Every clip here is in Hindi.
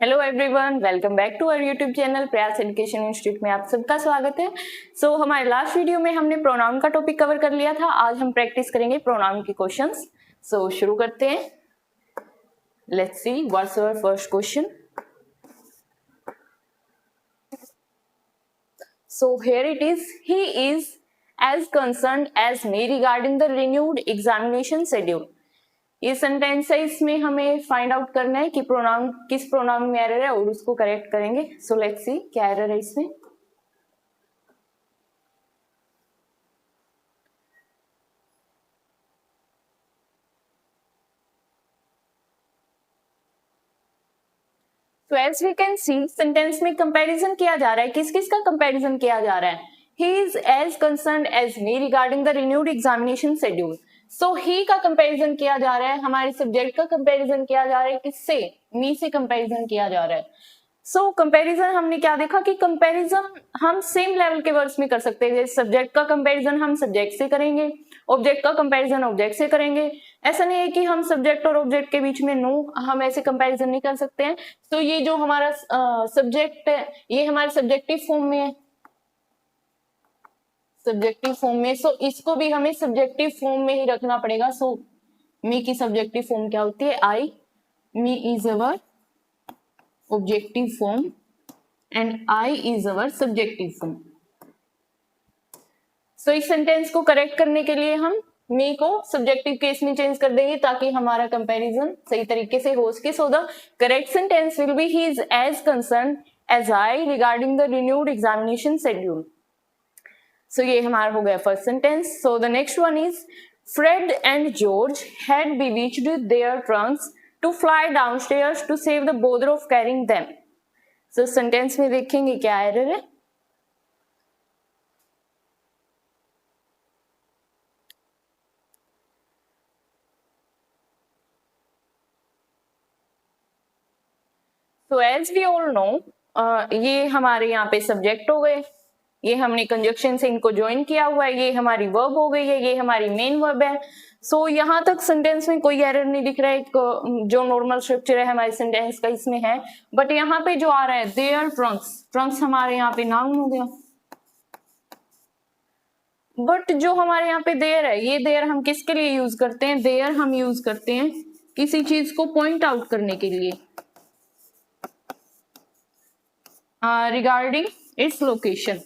Hello everyone, welcome back to our YouTube channel Prayas education institute में आप सबका स्वागत है। हमारे लास्ट वीडियो में हमने प्रोनाउन का टॉपिक कवर कर लिया था। आज हम प्रैक्टिस करेंगे प्रोनाउन के क्वेश्चंस। शुरू करते हैं। Let's see what's our first question. Here it is. He is as concerned as me regarding the renewed examination schedule. ये सेंटेंस है, इसमें हमें फाइंड आउट करना है कि प्रोनाउन किस प्रोनाउन में एरर है और उसको करेक्ट करेंगे। लेट्स सी क्या एरर है इसमें। As we can see sentence में कंपैरिजन किया जा रहा है। किस किस का कंपैरिजन किया जा रहा है? He is as concerned as me regarding the renewed examination schedule. He का कंपैरिजन किया जा रहा है, हमारे सब्जेक्ट का कंपैरिजन किया जा रहा है। किससे? मी से कंपैरिजन किया जा रहा है। कंपैरिजन हमने क्या देखा कि कंपैरिजन हम सेम लेवल के वर्ड्स में कर सकते हैं। जैसे सब्जेक्ट का कंपैरिजन हम सब्जेक्ट से करेंगे, ऑब्जेक्ट का कंपैरिजन ऑब्जेक्ट से करेंगे। ऐसा नहीं है कि हम सब्जेक्ट और ऑब्जेक्ट के बीच में हम ऐसे कंपैरिजन नहीं कर सकते हैं। ये जो हमारा सब्जेक्ट है, ये हमारे सब्जेक्टिव फॉर्म में है, सब्जेक्टिव फॉर्म में। इसको भी हमें सब्जेक्टिव फॉर्म में ही रखना पड़ेगा। मी की सब्जेक्टिव फॉर्म क्या होती है? I. Me is our objective form and I is our subjective form. इस सेंटेंस को करेक्ट करने के लिए हम मी को सब्जेक्टिव केस में चेंज कर देंगे ताकि हमारा कंपैरिजन सही तरीके से हो सके। The correct sentence will be he is as concerned as I regarding the renewed examination schedule. ये हमारा हो गया first sentence. The next one is Fred and George had bewitched their trunks to fly downstairs to save the bother of carrying them. Sentence में देखेंगे क्या एरर है। एज वी ऑल नो, ये हमारे यहाँ पे सब्जेक्ट हो गए, ये हमने कंजक्शन से इनको ज्वाइन किया हुआ है, ये हमारी वर्ब हो गई है, ये हमारी मेन वर्ब है। यहाँ तक सेंटेंस में कोई एरर नहीं दिख रहा है। जो नॉर्मल स्ट्रक्चर है हमारे सेंटेंस का इसमें है। बट यहाँ पे जो आ रहा है देयर ट्रंक्स, ट्रंक्स हमारे यहाँ पे नाउन हो गया। बट जो हमारे यहाँ पे देयर है, ये देयर हम किसके लिए यूज करते हैं? देयर हम यूज करते हैं किसी चीज को पॉइंट आउट करने के लिए, रिगार्डिंग इट्स लोकेशन।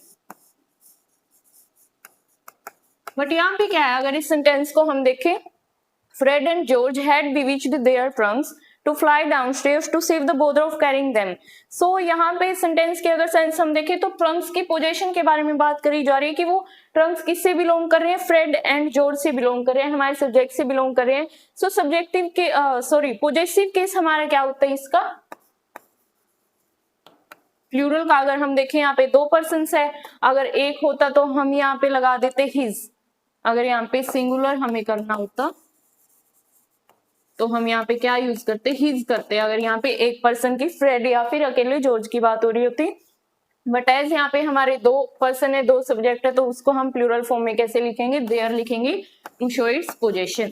बट यहाँ पे क्या है, अगर इस सेंटेंस को हम देखें, Fred and George had bewitched their trunks to fly downstairs to save the bother of carrying them. यहाँ पे सेंटेंस के अगर सेंस हम देखें तो ट्रंक्स की पोजीशन के बारे में बात करी जा रही है कि वो ट्रंक्स किससे बिलोंग कर रहे हैं? फ्रेड एंड जॉर्ज से बिलोंग कर रहे हैं, हमारे सब्जेक्ट से बिलोंग कर रहे हैं। सब्जेक्टिव के पॉजेसिव केस हमारा क्या होता है इसका? प्लूरल का अगर हम देखें यहाँ पे 2 पर्सन्स है, अगर एक होता तो हम यहाँ पे लगा देते हिज। अगर यहाँ पे सिंगुलर हमें करना होता तो हम यहाँ पे क्या यूज करते? हिज करते। अगर यहाँ पे एक पर्सन की फ्रेड या फिर अकेले जॉर्ज की बात हो रही होती। बट एज यहाँ पे हमारे 2 पर्सन है, 2 सब्जेक्ट है, तो उसको हम प्लूरल फॉर्म में कैसे लिखेंगे? देयर लिखेंगे to show its position,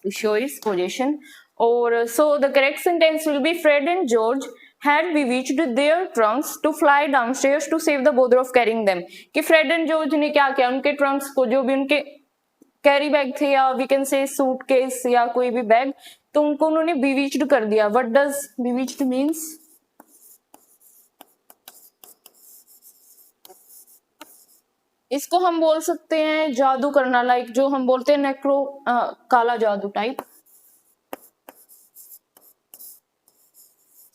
to show its position. और the correct sentence will be Fred and George had bewitched their trunks to fly downstairs to save the bother of carrying them. कि फ्रेड एंड जॉर्ज ने क्या किया? उनके ट्रंक्स को, जो भी उनके कैरी बैग थे या वी कैन से सूटकेस या कोई भी बैग, तो उनको उन्होंने bewitched कर दिया। What does bewitched means? इसको हम बोल सकते हैं जादू करना, लाइक जो हम बोलते हैं नेक्रो, काला जादू टाइप।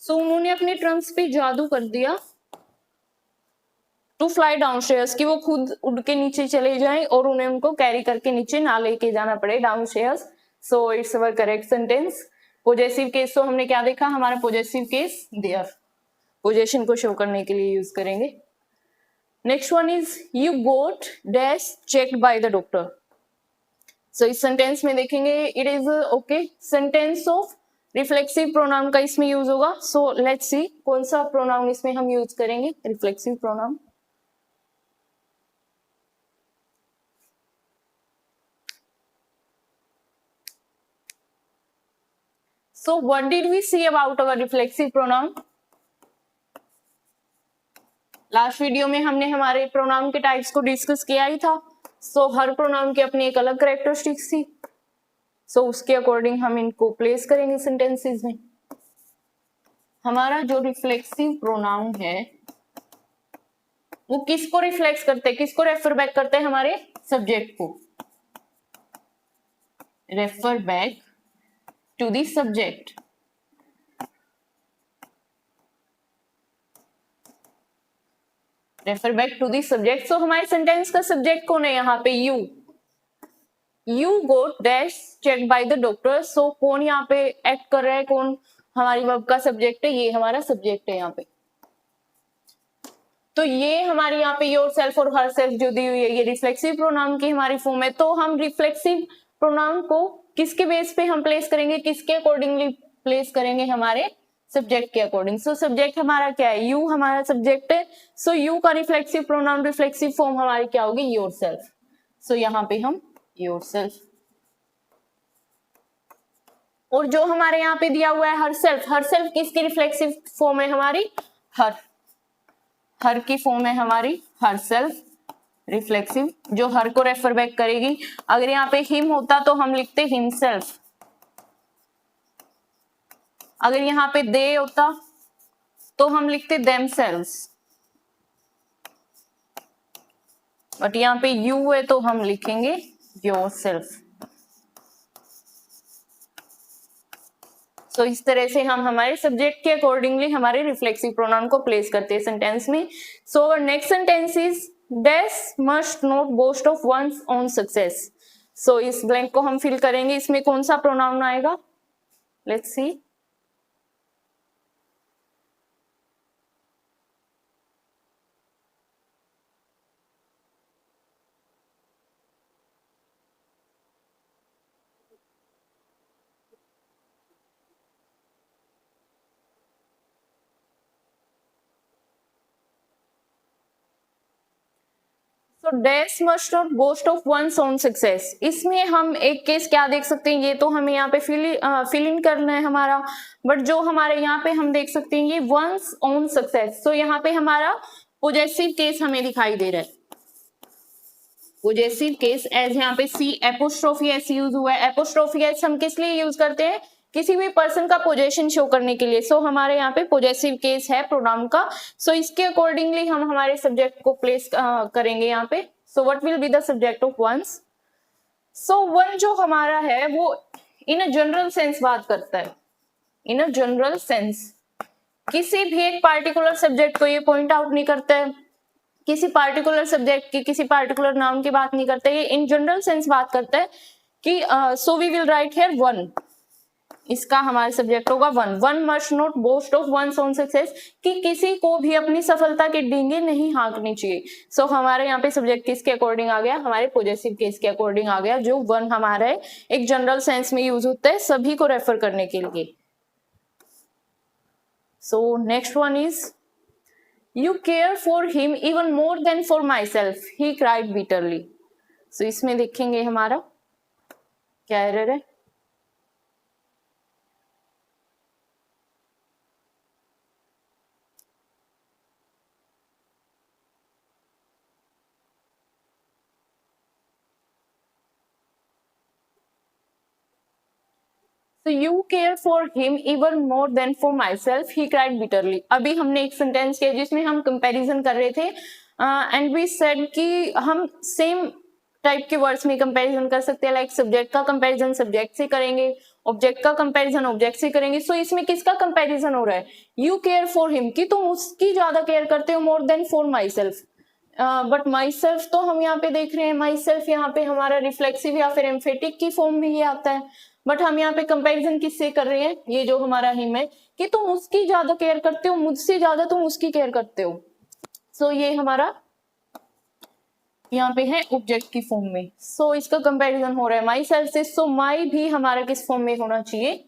उन्होंने अपने ट्रंक्स पे जादू कर दिया। टू फ्लाई डाउनस्टेयर्स, कि वो खुद उड़ के नीचे चले जाएं और उन्हें उनको कैरी करके नीचे ना लेके जाना पड़े downstairs. It's our correct sentence. Possessive case तो हमने क्या देखा? हमारा पॉजेसिव केस देयर, पोजेशन को शो करने के लिए यूज करेंगे। Next one is you got dash checked by the doctor. इस सेंटेंस में देखेंगे it is okay sentence of reflexive pronoun का इसमें यूज होगा। लेट्स सी कौन सा प्रोनाउन इसमें हम यूज करेंगे, reflexive pronoun. So what did we see about our reflexive pronoun? Last video में हमने हमारे प्रोनाउन के टाइप्स को डिस्कस किया ही था. सो हर प्रोनाउन की अपनी एक अलग कैरेक्टरिस्टिक्स थी. सो उसके अकॉर्डिंग हम इनको प्लेस करेंगे सेंटेंसेस में. हमारा जो रिफ्लेक्सिव प्रोनाउन है वो किसको रिफ्लेक्स करते हैं, किसको रेफर बैक करते हैं? हमारे सब्जेक्ट को. Refer back to the subject. Refer back to the subject. So हमारे सेंटेंस का सब्जेक्ट कौन है यहाँ पे? You. You got dash check by the doctor. So कौन यहाँ पे एक्ट कर रहा है? कौन हमारी वर्ब का सब्जेक्ट है? ये हमारा सब्जेक्ट है यहाँ पे. तो ये हमारे यहाँ पे योर सेल्फ और हर सेल्फ जो दी हुई है ये रिफ्लेक्सिव प्रोनाउन की हमारी फॉर्म है. तो हम रिफ्लेक्सिव प्रोनाउन को किसके बेस पे हम प्लेस करेंगे, किसके अकॉर्डिंगली प्लेस करेंगे? हमारे सब्जेक्ट के अकॉर्डिंग. सो सब्जेक्ट हमारा क्या है? यू हमारा सब्जेक्ट है. सो यू का रिफ्लेक्सिव प्रोनाउन रिफ्लेक्सिव फॉर्म हमारी क्या होगी? Your self. सो यहाँ पे हम योर सेल्फ. और जो हमारे यहाँ पे दिया हुआ है हर सेल्फ, हर सेल्फ किसकी रिफ्लेक्सिव फॉर्म है? हमारी हर. हर की फॉर्म है हमारी हर सेल्फ रिफ्लेक्सिव, जो हर को रेफर बैक करेगी. अगर यहाँ पे हिम होता तो हम लिखते हिम सेल्फ. अगर यहाँ पे दे होता तो हम लिखते देम सेल्व्स. बट यहाँ पे यू है तो हम लिखेंगे योर सेल्फ. सो इस तरह से हम हमारे सब्जेक्ट के अकॉर्डिंगली हमारे रिफ्लेक्सिव प्रोनाउन को प्लेस करते हैं सेंटेंस में. So next sentence is dash must not boast of one's own success. So इस ब्लैंक को हम फिल करेंगे. इसमें कौन सा प्रोनाउन आएगा? Let's see. तो dash must not boast of one's own success. इसमें हम एक केस क्या देख सकते हैं? ये तो हमें यहाँ पे फिल इन करना है हमारा. बट जो हमारे यहाँ पे हम देख सकते हैं ये वंस ओन सक्सेस. सो यहाँ पे हमारा पोजेसिव केस हमें दिखाई दे रहा है. पोजेसिव केस एज यहाँ पे सी एपोस्ट्रोफी एस यूज हुआ है. एपोस्ट्रोफी एस हम किस लिए यूज करते हैं? किसी भी पर्सन का पोजेशन शो करने के लिए. सो हमारे यहाँ पे पोजेसिव केस है प्रोनाउन का. सो इसके अकॉर्डिंगली हम हमारे सब्जेक्ट को प्लेस करेंगे यहाँ पे. So what will be the subject of ones? So one जो हमारा है वो इन अ जनरल सेंस बात करता है. इन अ जनरल सेंस किसी भी एक पार्टिकुलर सब्जेक्ट को ये पॉइंट आउट नहीं करता है. किसी पार्टिकुलर सब्जेक्ट की, किसी पार्टिकुलर नाउन की बात नहीं करता है. ये इन जनरल सेंस बात करता है कि so we will write here one. इसका हमारा सब्जेक्ट होगा one. One must not boast of one's own success, कि किसी को भी अपनी सफलता के डींगे नहीं हाँकनी चाहिए. सो हमारे यहाँ पे सब्जेक्ट किसके अकॉर्डिंग आ गया? हमारे पॉजिटिव केस के अकॉर्डिंग आ गया. जो वन हमारा है एक जनरल सेंस में यूज होता है सभी को रेफर करने के लिए. So next one is you care for him even more than for myself he cried bitterly. So इसमें देखेंगे हमारा क्या एरर है. So you care for him even more than for myself, he cried bitterly. अभी हमने एक सेंटेंस किया जिसमें हम कंपैरिजन कर रहे थे एंड वी सेड कि हम सेम टाइप के वर्ड्स में कंपैरिजन कर सकते हैं. लाइक सब्जेक्ट का कंपैरिजन सब्जेक्ट से करेंगे, ऑब्जेक्ट का कंपैरिजन ऑब्जेक्ट से करेंगे. सो इसमें किसका कंपैरिजन हो रहा है? यू केयर फॉर हिम, कि तुम उसकी ज्यादा केयर करते हो मोर than for my self. But my self तो हम यहाँ पे देख रहे हैं माई सेल्फ यहाँ पे हमारा रिफ्लेक्सिव या फिर एम्फेटिक की फॉर्म में ये आता है. बट हम यहाँ पे कंपैरिजन किससे कर रहे हैं? ये जो हमारा हिम है कि तुम उसकी ज्यादा केयर करते हो, मुझसे ज्यादा तुम उसकी केयर करते हो. सो ये हमारा यहाँ पे है ऑब्जेक्ट की फॉर्म में. सो इसका कंपैरिजन हो रहा है माई सेल्फ से. सो माई भी हमारा किस फॉर्म में होना चाहिए?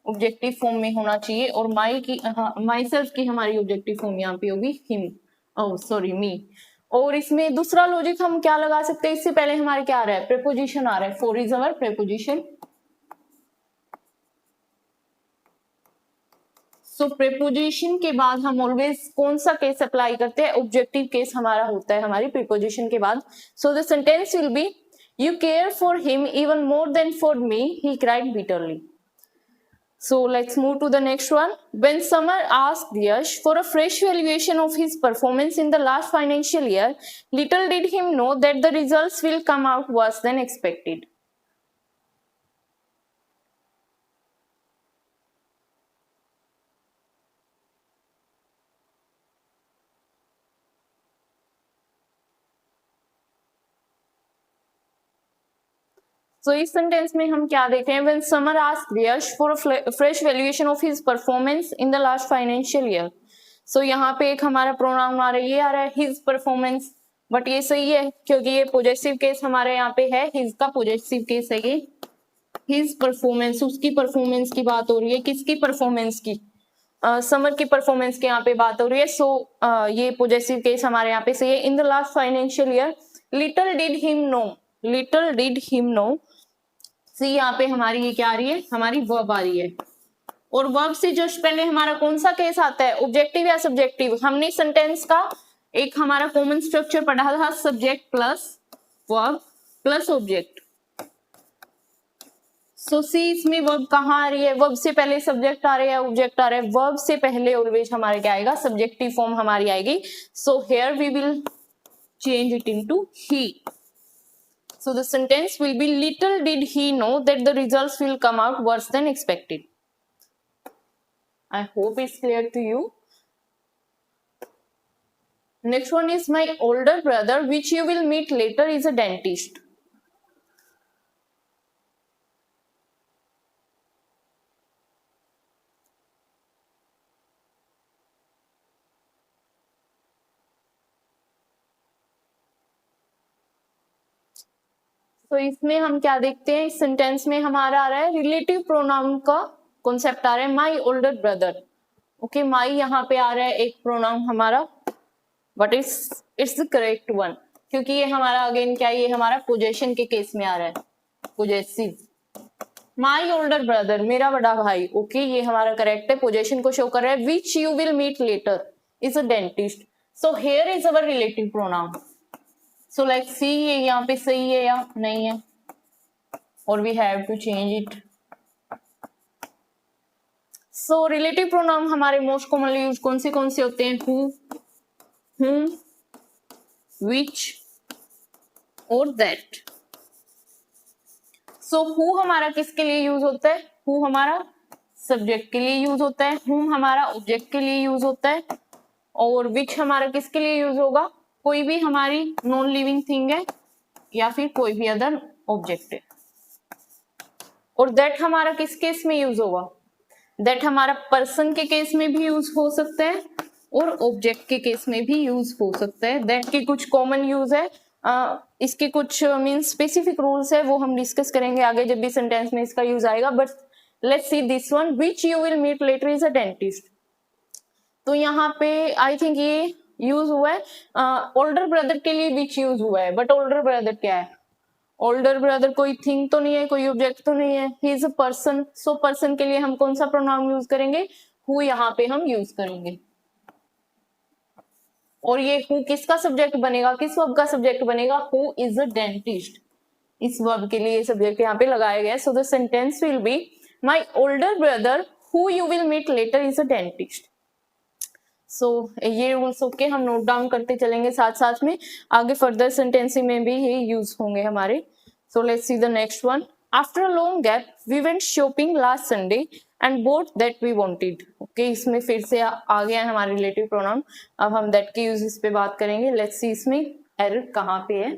ऑब्जेक्टिव फॉर्म में होना चाहिए. और माई की माई सेल्फ की हमारी ऑब्जेक्टिव फॉर्म यहाँ पे होगी हिम, ओह सॉरी मी. और इसमें दूसरा लॉजिक हम क्या लगा सकते हैं? इससे पहले हमारे क्या आ रहा है? प्रेपोजिशन आ रहा है. For is our preposition. So preposition के बाद हम ऑलवेज कौन सा केस अप्लाई करते हैं? ऑब्जेक्टिव केस हमारा होता है हमारी प्रीपोजिशन के बाद. सो the sentence will B, you care for him even more than for me, he cried bitterly. So let's move to the next one. When Samar asked Yash for a fresh valuation of his performance in the last financial year, little did him know that the results will come out worse than expected. So इस सेंटेंस में हम क्या देख रहे हैं? When Samar asked Yash for a fresh valuation of his performance in the last financial year. So यहाँ पे एक हमारा प्रोनाउन आ रहा है, ये आ रहा है his performance, बट ये सही है क्योंकि ये पॉजेसिव केस हमारे यहाँ पे है, his का पॉजेसिव केस है ये. his परफॉर्मेंस, उसकी परफॉर्मेंस की बात हो रही है. किसकी परफॉर्मेंस की? समर की परफॉर्मेंस की यहाँ पे बात हो रही है. सो ये पॉजेसिव केस हमारे यहाँ पे सही है. In the last financial year, little did him know, little did him know. See यहाँ पे हमारी ये क्या आ रही है? हमारी वर्ब आ रही है. और वर्ब से जस्ट पहले हमारा कौन सा केस आता है? ऑब्जेक्टिव या सब्जेक्टिव? हमने सेंटेंस का एक हमारा कॉमन स्ट्रक्चर पढ़ा था, subject plus verb plus object. So see इसमें वर्ब कहाँ आ रही है? वर्ब से पहले सब्जेक्ट आ रहा है, ऑब्जेक्ट आ रहा है. वर्ब से पहले ऑलवेज हमारे क्या आएगा? सब्जेक्टिव फॉर्म हमारी आएगी. So here we will change it into he. So the sentence will be, little did he know that the results will come out worse than expected. I hope it's clear to you. Next one is, my older brother, which you will meet later, is a dentist. तो इसमें हम क्या देखते हैं? इस सेंटेंस में हमारा आ रहा है रिलेटिव प्रोनाउन का कॉन्सेप्ट आ रहा है, माई ओल्डर ब्रदर. ओके, माई यहाँ पे आ रहा है एक प्रोनाउन हमारा, but it's the correct one, क्योंकि ये हमारा अगेन क्या है? ये हमारा पोजेशन के केस में आ रहा है, पोजेसिव. माई ओल्डर ब्रदर, मेरा बड़ा भाई. ओके, ये हमारा करेक्ट है, पोजेशन को शो कर रहा है. Which you will meet later is a dentist. So here is our relative pronoun. So let's see ये यहाँ पे सही है या नहीं है, और we have to change it. So relative pronoun हमारे मोस्ट कॉमनली यूज कौन से होते हैं? हु, whom, which और that. सो हु हमारा किसके लिए यूज होता है? हु हमारा सब्जेक्ट के लिए यूज होता है, whom हमारा ऑब्जेक्ट के लिए यूज होता है, और which हमारा किसके लिए यूज होगा? कोई भी हमारी नॉन लिविंग थिंग है या फिर कोई भी अदर ऑब्जेक्ट है. और that हमारा किस केस में यूज होगा? that हमारा पर्सन के केस में भी यूज हो सकता है और ऑब्जेक्ट के केस में भी यूज हो सकता है. that के कुछ कॉमन यूज है, इसके कुछ मींस स्पेसिफिक रूल्स है, वो हम डिस्कस करेंगे आगे जब भी सेंटेंस में इसका यूज आएगा. But let's see this one, which you will meet later is a dentist. तो यहाँ पे आई थिंक ये यूज हुआ है. ओल्डर ब्रदर के लिए विच यूज हुआ है, बट ओल्डर ब्रदर क्या है? ओल्डर ब्रदर कोई थिंग तो नहीं है, कोई ऑब्जेक्ट तो नहीं है, he is a person. So person के लिए हम कौन सा प्रोनाउन यूज करेंगे? हु यहाँ पे हम यूज करेंगे. और ये हु किसका सब्जेक्ट बनेगा? किस वर्ब का सब्जेक्ट बनेगा? Who is a dentist. इस वर्ब के लिए सब्जेक्ट यहाँ पे लगाया गया है. So the sentence will be, my older brother who you will meet later is a dentist. So ये रूल्स ओके, हम नोट डाउन करते चलेंगे साथ साथ में, आगे फर्दर सेंटेंसिंग में भी ये यूज होंगे हमारे. So let's see the next one. After a long gap we went shopping last Sunday and bought that we wanted. Okay, इसमें फिर से आ गया है हमारे रिलेटिव प्रोनाउन. अब हम दैट के यूज इस पे बात करेंगे. लेट्स सी इसमें एरर कहाँ पे है.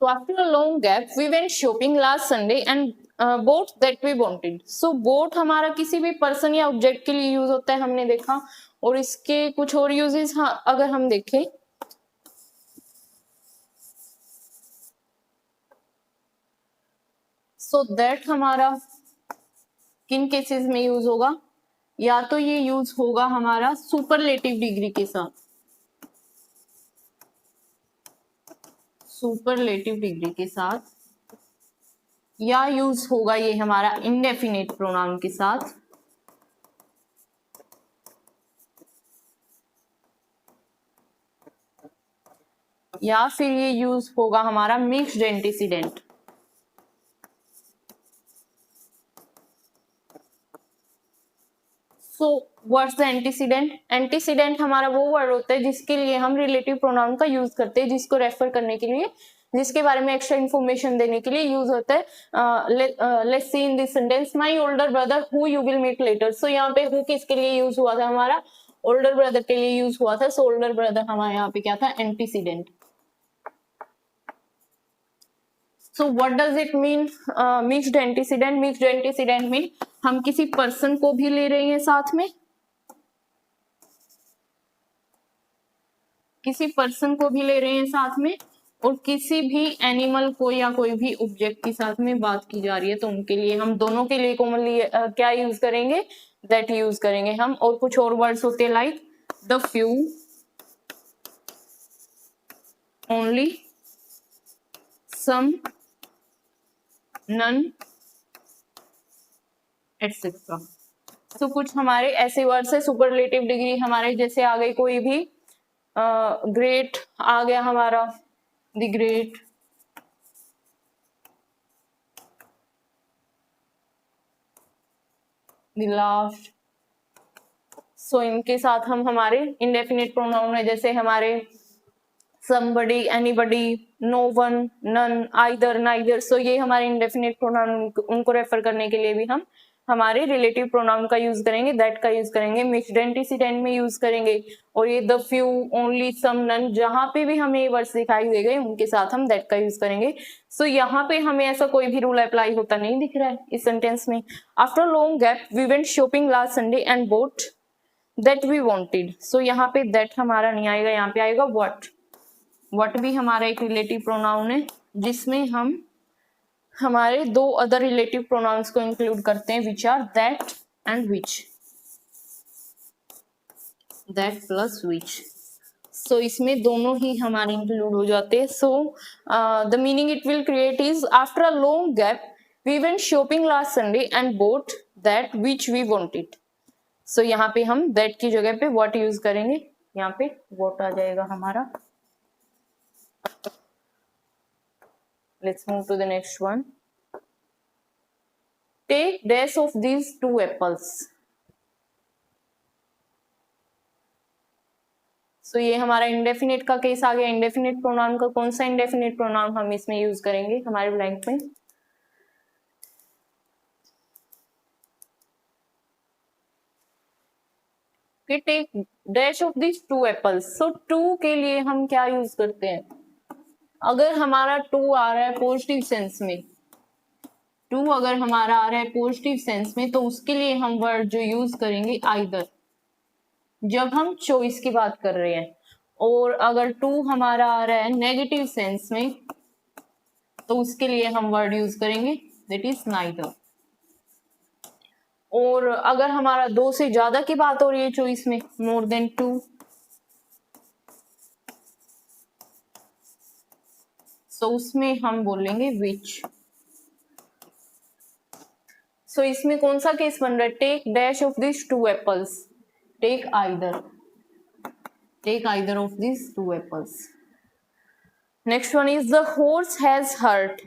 So after a long gap, we went shopping last Sunday and bought that we wanted. So bought हमारा किसी भी पर्सन या ऑब्जेक्ट के लिए यूज होता है, हमने देखा. और इसके कुछ और यूजेस अगर हम देखें, so that हमारा किन केसेस में यूज होगा? या तो ये यूज होगा हमारा सुपरलेटिव डिग्री के साथ, सुपरलेटिव डिग्री के साथ, या यूज होगा ये हमारा इंडेफिनिट प्रोनाउन के साथ, या फिर ये यूज होगा हमारा mixed antecedent. So what's the antecedent? Antecedent हमारा वो वर्ड होता है जिसके लिए हम रिलेटिव प्रोनाउन का यूज करते हैं, जिसको रेफर करने के लिए, जिसके बारे में एक्स्ट्रा इन्फॉर्मेशन देने के लिए यूज होता है। Let's see in this sentence, my older brother who you will meet later. So यहाँ पे हु किसके लिए यूज हुआ था? हमारा ओल्डर ब्रदर के लिए यूज हुआ था। सो ओल्डर ब्रदर हमारे यहाँ पे क्या था? Antecedent. So what does it mean mixed antecedent? Mixed antecedent mean हम किसी पर्सन को भी ले रहे हैं साथ में, किसी पर्सन को भी ले रहे हैं साथ में, और किसी भी एनिमल को या कोई भी ऑब्जेक्ट के साथ में बात की जा रही है, तो उनके लिए हम दोनों के लिए कॉमनली क्या यूज करेंगे? दैट यूज करेंगे हम। और कुछ और वर्ड्स होते हैं like the few, only, some, none, etcetera. तो कुछ हमारे ऐसे वर्ड्स है सुपरलेटिव डिग्री हमारे, जैसे आ गई कोई भी ग्रेट आ गया हमारा, द ग्रेट, द लास्ट। सो इनके साथ हम हमारे इंडेफिनिट प्रोनाउन है, जैसे हमारे somebody, anybody, no one, none, either, neither। सो ये हमारे इंडेफिनिट प्रोनाउन, उनको रेफर करने के लिए भी हम हमारे रिलेटिव प्रोनाउन का यूज करेंगे, दैट का यूज करेंगे, मिक्स्ड एंटीसीडेंट में यूज करेंगे। और ये the few, only, some, none, जहां पे भी हमें ये वर्ड्स दिखाई दे गए उनके साथ हम दैट का यूज करेंगे। सो यहाँ पे हमें ऐसा कोई भी रूल अप्लाई होता नहीं दिख रहा है इस सेंटेंस में। After long gap we went shopping last Sunday and bought that we wanted. So यहाँ पे दैट हमारा नहीं आएगा, यहाँ पे आएगा व्हाट। व्हाट भी हमारा एक रिलेटिव प्रोनाउन है, जिसमें हम हमारे दो अदर रिलेटिव प्रोनाउंस को इंक्लूड करते हैं, which are that and which, that plus which. So इसमें दोनों ही हमारे इंक्लूड हो जाते हैं। So the meaning it will create is, after a long gap we went shopping last Sunday and bought that which we wanted. So यहाँ पे हम दैट की जगह पे व्हाट यूज करेंगे, यहाँ पे व्हाट आ जाएगा हमारा। Let's move to the next one. Take dash of these two apples. So ये हमारा इंडेफिनिट का केस आ गया। इंडेफिनिट प्रोनाउन का कौन सा इंडेफिनिट प्रोनाउन हम इसमें यूज करेंगे हमारे ब्लैंक में? Take dash of this two apples. So two के लिए हम क्या यूज करते हैं? अगर हमारा टू आ रहा है पॉजिटिव सेंस में, टू अगर हमारा आ रहा है पॉजिटिव सेंस में, तो उसके लिए हम वर्ड जो यूज करेंगे आइदर, जब हम चॉइस की बात कर रहे हैं। और अगर टू हमारा आ रहा है नेगेटिव सेंस में, तो उसके लिए हम वर्ड यूज करेंगे दैट इज नाइदर। और अगर हमारा दो से ज्यादा की बात हो रही है चॉइस में, मोर देन टू, तो उसमें हम बोलेंगे विच। सो इसमें कौन सा केस बन रहा है? Take dash of this two apples, take either, take either of this two apples. Next one is the horse has hurt,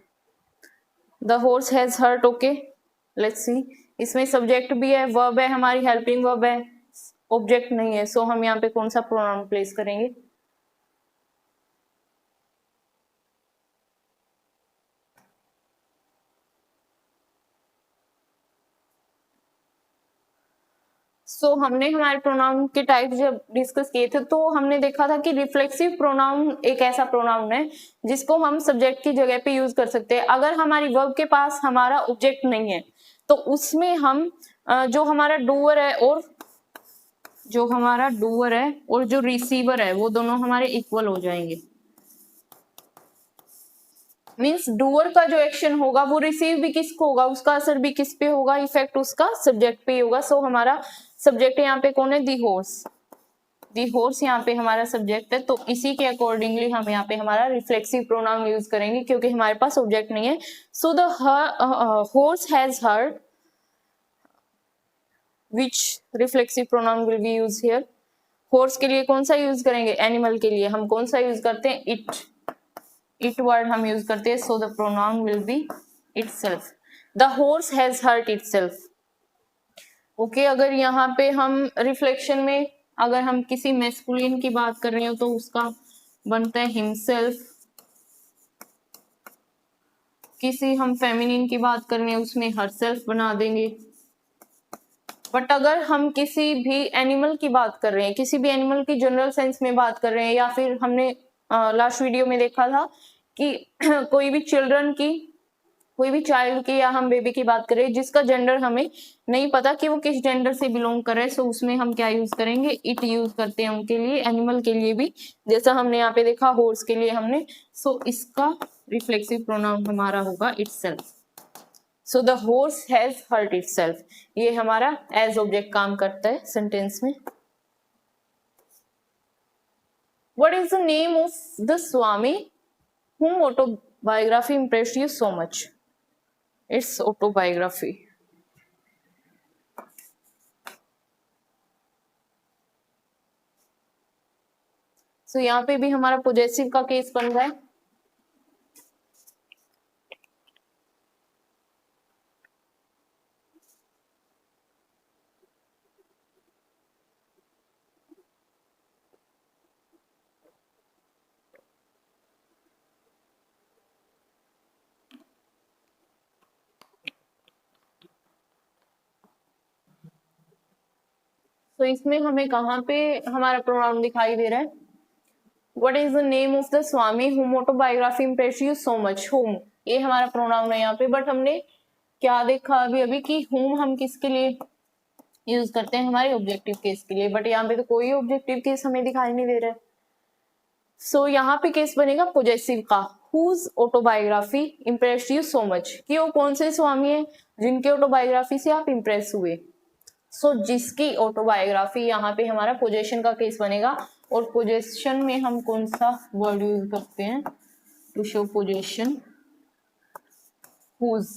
the horse has hurt. Okay, let's see. इसमें सब्जेक्ट भी है, वर्ब है, हमारी हेल्पिंग वर्ब है, ऑब्जेक्ट नहीं है। सो हम यहाँ पे कौन सा प्रोनाउन प्लेस करेंगे? सो हमने हमारे प्रोनाउन के टाइप जब डिस्कस किए थे, तो हमने देखा था कि रिफ्लेक्सिव प्रोनाउन एक ऐसा प्रोनाउन है जिसको हम सब्जेक्ट की जगह पे यूज कर सकते हैं। अगर हमारी वर्ब के पास हमारा ऑब्जेक्ट नहीं है, तो उसमें हम जो हमारा डूअर है और जो रिसीवर है, वो दोनों हमारे इक्वल हो जाएंगे। मीन्स डूअर का जो एक्शन होगा वो रिसीव भी किसको होगा, उसका असर भी किस पे होगा, इफेक्ट उसका सब्जेक्ट पे होगा। सो हमारा सब्जेक्ट यहाँ पे कौन है, दी हॉर्स। दी हॉर्स यहाँ पे हमारा सब्जेक्ट है, तो इसी के अकॉर्डिंगली हम यहाँ पे हमारा रिफ्लेक्सिव प्रोनाउन यूज करेंगे क्योंकि हमारे पास ऑब्जेक्ट नहीं है। So the horse has heard, which reflexive pronoun will B use here. Horse के लिए कौन सा यूज करेंगे, एनिमल के लिए हम कौन सा यूज करते हैं, इट। इट वर्ड हम यूज करते हैं। So the pronoun will be itself. The horse has hurt itself. Okay, अगर यहाँ पे हम रिफ्लेक्शन में अगर हम किसी मैस्कुलिन की बात कर रहे हो तो उसका बनता है हिमसेल्फ। किसी हम फेमिनिन की बात कर रहे हैं उसमें हरसेल्फ बना देंगे। बट अगर हम किसी भी एनिमल की बात कर रहे हैं, किसी भी एनिमल की जनरल सेंस में बात कर रहे हैं, या फिर हमने लास्ट वीडियो में देखा था कि कोई भी चिल्ड्रन की, कोई भी चाइल्ड की या हम बेबी की बात करें जिसका जेंडर हमें नहीं पता कि वो किस जेंडर से बिलोंग कर रहे हैं, सो उसमें हम क्या यूज करेंगे, इट यूज करते हैं उनके लिए। एनिमल के लिए भी जैसा हमने यहाँ पे देखा, हॉर्स के लिए हमने, सो इसका रिफ्लेक्सिव प्रोनाउन हमारा होगा itself. So the horse has hurt itself, ये हमारा एज ऑब्जेक्ट काम करता है सेंटेंस में। What is the name of the swami whom autobiography impressed you so much? It's autobiography. So यहाँ पे भी हमारा पोजेसिव का केस बन रहा है। तो इसमें हमें कहाँ पे हमारा प्रोनाउन दिखाई दे रहा है, what is the name of the swami whom autobiography impressed you so much? whom, ये हमारा प्रोनाउन है यहाँ पे। बट हमने क्या देखा अभी अभी कि whom हम किसके लिए यूज करते हैं, हमारे ऑब्जेक्टिव केस के लिए। बट यहाँ पे तो कोई ऑब्जेक्टिव केस हमें दिखाई नहीं दे रहा है। सो यहाँ पे केस बनेगा पोजेसिव का, whose autobiography impressed you so much, कि वो कौन से स्वामी है जिनके ऑटोबायोग्राफी से आप इंप्रेस हुए। सो जिसकी ऑटोबायोग्राफी, यहाँ पे हमारा पोजेशन का केस बनेगा। और पोजेशन में हम कौन सा वर्ड यूज करते हैं to show possession, whose।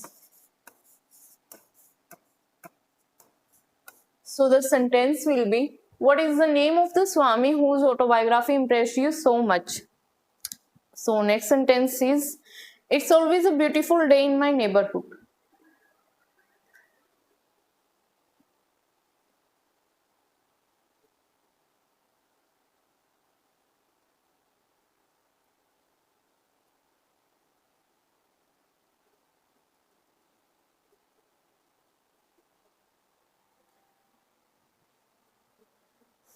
So the sentence will be, what is the name of the Swami whose autobiography impressed you so much? So next sentence is, it's always a beautiful day in my neighborhood.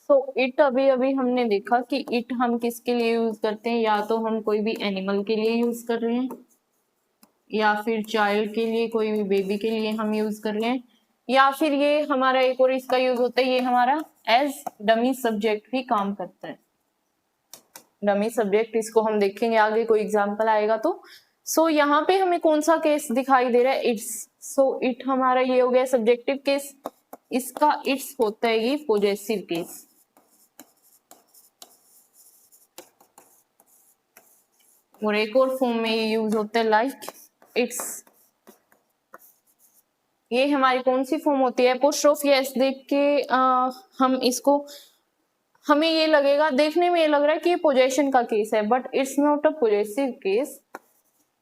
So it अभी अभी हमने देखा कि इट हम किसके लिए यूज करते हैं, या तो हम कोई भी एनिमल के लिए यूज कर रहे हैं, या फिर चाइल्ड के लिए, कोई भी बेबी के लिए हम यूज कर रहे हैं, या फिर ये हमारा एक और इसका यूज होता है, ये हमारा एज डमी सब्जेक्ट भी काम करता है। डमी सब्जेक्ट, इसको हम देखेंगे आगे कोई एग्जाम्पल आएगा तो। सो यहाँ पे हमें कौन सा केस दिखाई दे रहा है, इट्स। सो इट हमारा ये हो गया सब्जेक्टिव केस, इसका इट्स होता है ये पोजेसिव केस। और एक और फॉर्म में ये यूज होता है लाइक इट्स। ये हमारी कौन सी फॉर्म होती है, एपोस्ट्रोफी एस देख के हम इसको, हमें ये लगेगा, देखने में ये लग रहा है कि ये पोजेशन का केस है, but it's not a possessive case,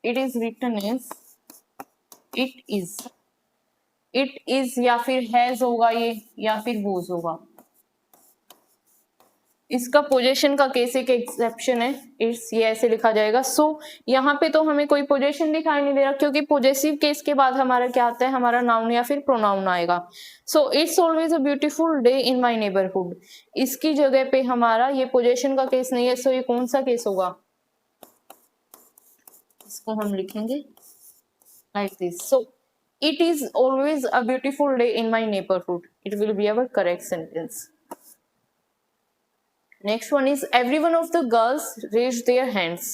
it is written as it is. It is या फिर हैज होगा ये, या फिर वॉज होगा। इसका पोजेशन का केस एक एक्सेप्शन है, इट्स ये ऐसे लिखा जाएगा। सो यहाँ पे तो हमें कोई पोजेशन दिखाई नहीं दे रहा क्योंकि पोजेसिव केस के बाद हमारा क्या आता है, हमारा नाउन या फिर प्रोनाउन आएगा। So it's always a beautiful day in my neighbourhood, इसकी जगह पे हमारा ये पोजेशन का केस नहीं है। सो ये कौन सा केस होगा, इसको हम लिखेंगे like this. So it is always a beautiful day in my neighbourhood, it will be our correct sentence. Next one is, every one of the girls raised their hands.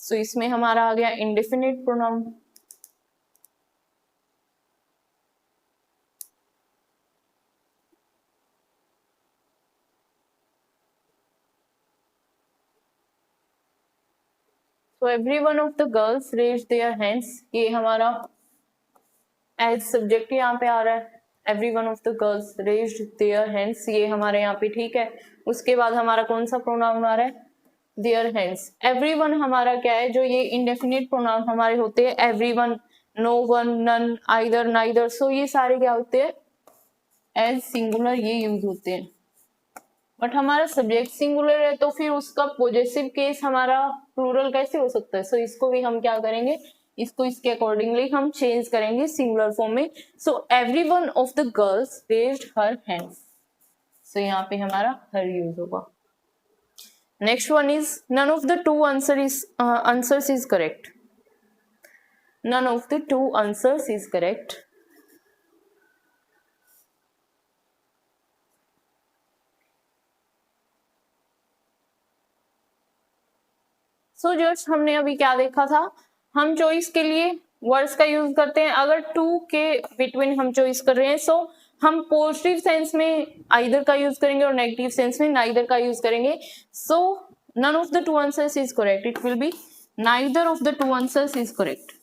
सो इसमें हमारा आ गया indefinite pronoun. So every one of the girls raised their hands, ये हमारा एज सब्जेक्ट यहाँ पे आ रहा है। Every one of the girls raised their hands, ये हमारे यहाँ पे ठीक है। उसके बाद हमारा कौन सा प्रोनाउन आ रहा है, देयर हैंड्स। एवरी वन हमारा क्या है, जो ये इंडेफिनिट प्रोनाउन हमारे होते हैं, every one, no one, none, either, neither, so ये सारे क्या होते हैं, एज सिंगुलर ये यूज होते हैं। बट हमारा सब्जेक्ट सिंगुलर है तो फिर उसका पॉजेसिव केस हमारा प्लूरल कैसे हो सकता है। सो इसको भी हम क्या करेंगे, इसको इसके अकॉर्डिंगली हम चेंज करेंगे सिंगुलर फॉर्म में। So every one of the girls raised her hands, so यहाँ पे हमारा हर यूज होगा। Next one is none of the two answers is correct. None of the two answers is correct. So just हमने अभी क्या देखा था, हम चॉइस के लिए वर्ड्स का यूज करते हैं। अगर टू के बिटवीन हम चॉइस कर रहे हैं, सो हम पॉजिटिव सेंस में आइदर का यूज करेंगे और नेगेटिव सेंस में नाइदर का यूज करेंगे। So none of the two answers is correct, it will be neither of the two answers is correct.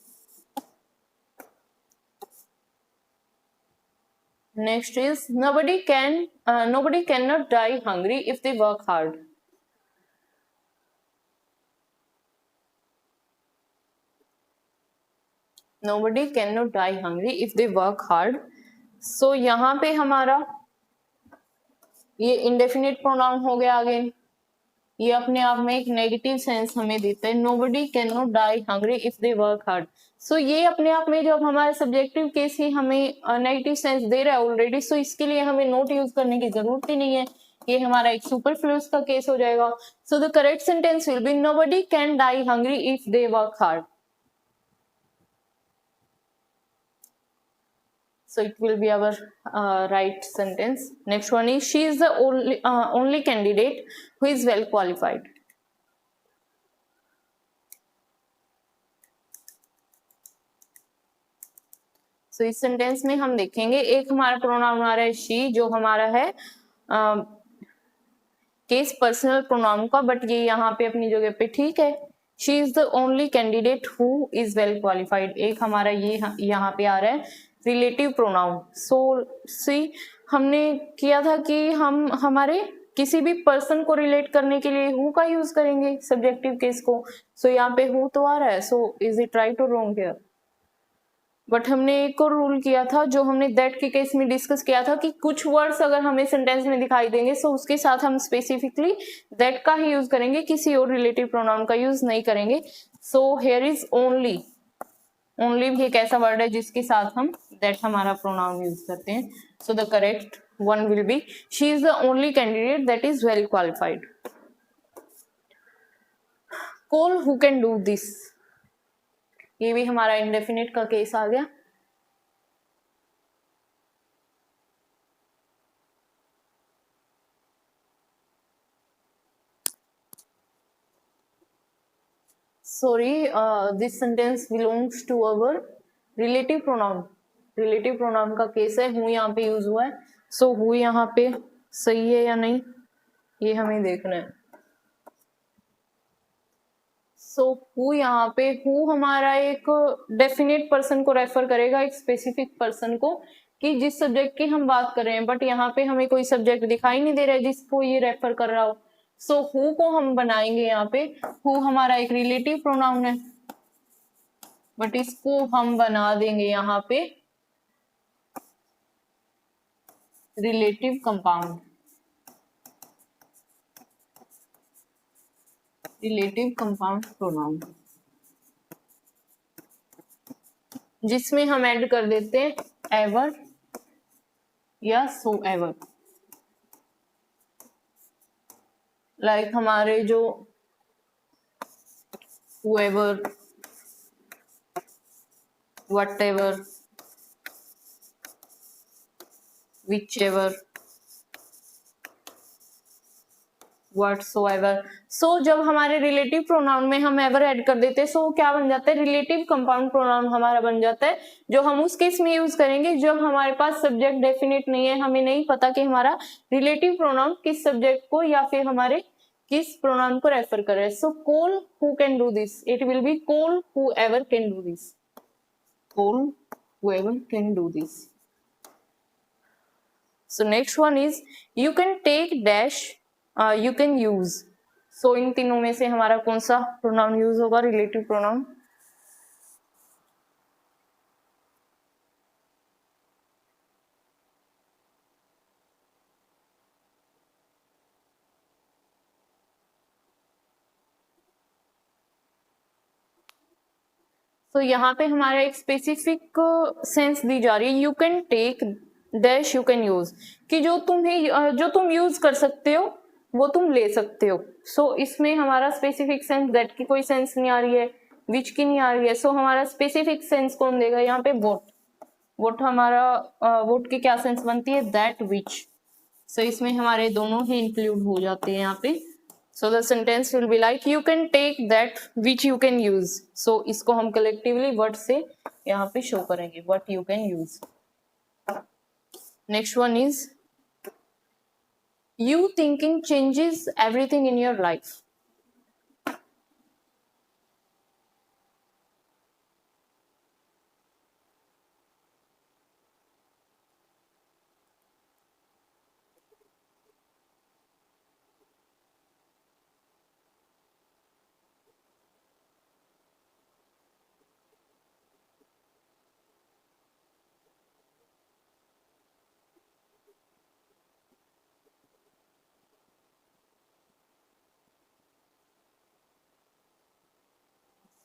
Next is nobody cannot die hungry if they work hard. Nobody cannot die hungry if they work hard. So यहाँ पे हमारा ये इंडेफिनिट प्रोनाउन हो गया अगेन, ये अपने आप में एक नेगेटिव सेंस हमें देता है। Nobody cannot die hungry if they work hard. So ये अपने आप में जब हमारा सब्जेक्टिव केस ही हमें नेगेटिव सेंस दे रहा है ऑलरेडी, सो इसके लिए हमें नोट यूज करने की जरूरत ही नहीं है, ये हमारा एक सुपरफ्लूअस का केस हो जाएगा। So the correct sentence will B nobody can die hungry if they work hard. So it will be our right sentence. Next one is she is the only candidate who is well qualified. So इस सेंटेंस में हम देखेंगे एक हमारा प्रोनाउन आ रहा है she, जो हमारा है केस पर्सनल प्रोनाउन का, बट ये यहाँ पे अपनी जगह पे ठीक है। she is the only candidate who is well qualified, एक हमारा ये यहाँ पे आ रहा है रिलेटिव प्रोनाउन। सो सी हमने किया था कि हम हमारे किसी भी पर्सन को रिलेट करने के लिए हु का यूज करेंगे सब्जेक्टिव केस को। सो यहाँ पे हु तो आ रहा है, सो इज इट राइट और रॉन्ग हियर। बट हमने एक और रूल किया था जो हमने दैट के केस में डिस्कस किया था कि कुछ वर्ड्स अगर हमें सेंटेंस में दिखाई देंगे, सो उसके साथ हम स्पेसिफिकली दैट का ही यूज करेंगे, किसी और रिलेटिव प्रोनाउन का यूज नहीं करेंगे। So here is only, only भी एक ऐसा वर्ड है जिसके साथ हम दैट हमारा प्रोनाउन यूज करते हैं। So the correct one will be she is the only candidate that is well qualified. Call who can do this, ये भी हमारा इंडेफिनिट का केस आ गया। Sorry, this sentence belongs to our relative pronoun. Relative pronoun का केस है, हूँ यहाँ पे यूज हुआ है। सो हूँ यहाँ पे सही है या नहीं ये हमें देखना है। सो हूँ यहाँ पे, हूँ हमारा एक डेफिनेट पर्सन को रेफर करेगा, एक स्पेसिफिक पर्सन को, कि जिस सब्जेक्ट की हम बात कर रहे हैं, बट यहाँ पे हमें कोई सब्जेक्ट दिखाई नहीं दे रहा है जिसको ये रेफर कर रहा हो। सो हु को हम बनाएंगे यहाँ पे, हु हमारा एक रिलेटिव प्रोनाउन है, बट इसको हम बना देंगे यहाँ पे relative compound, relative compound pronoun, जिसमें हम ऐड कर देते हैं एवर या सो एवर। लाइक हमारे जो whoever, whatever, whichever, whatsoever। सो जब हमारे रिलेटिव प्रोनाउन में हम एवर ऐड कर देते हैं सो क्या बन जाता है, रिलेटिव कंपाउंड प्रोनाउन हमारा बन जाता है, जो हम उस केस में यूज करेंगे जब हमारे पास सब्जेक्ट डेफिनेट नहीं है, हमें नहीं पता कि हमारा रिलेटिव प्रोनाउन किस सब्जेक्ट को या फिर हमारे किस प्रोनाउन को रेफर कर रहा है। So call who can do this, it will be call whoever can do this, call whoever can do this. So next one is you can take dash, you can use। so इन तीनों में से हमारा कौन सा प्रोनाउन यूज होगा, रिलेटिव प्रोनाउन। तो यहाँ पे हमारा एक स्पेसिफिक सेंस दी जा रही है, you can take dash you can use, कि जो तुम यूज कर सकते हो वो तुम ले सकते हो। सो इसमें हमारा स्पेसिफिक सेंस दैट की कोई सेंस नहीं आ रही है, विच की नहीं आ रही है। सो हमारा स्पेसिफिक सेंस कौन देगा यहाँ पे, वोट हमारा वोट की क्या सेंस बनती है, दैट विच। सो इसमें हमारे दोनों ही इंक्लूड हो जाते हैं यहाँ पे। So the sentence will be like you can take that which you can use। So इसको हम collectively what से यहाँ पे show करेंगे, what you can use। Next one is you thinking changes everything in your life।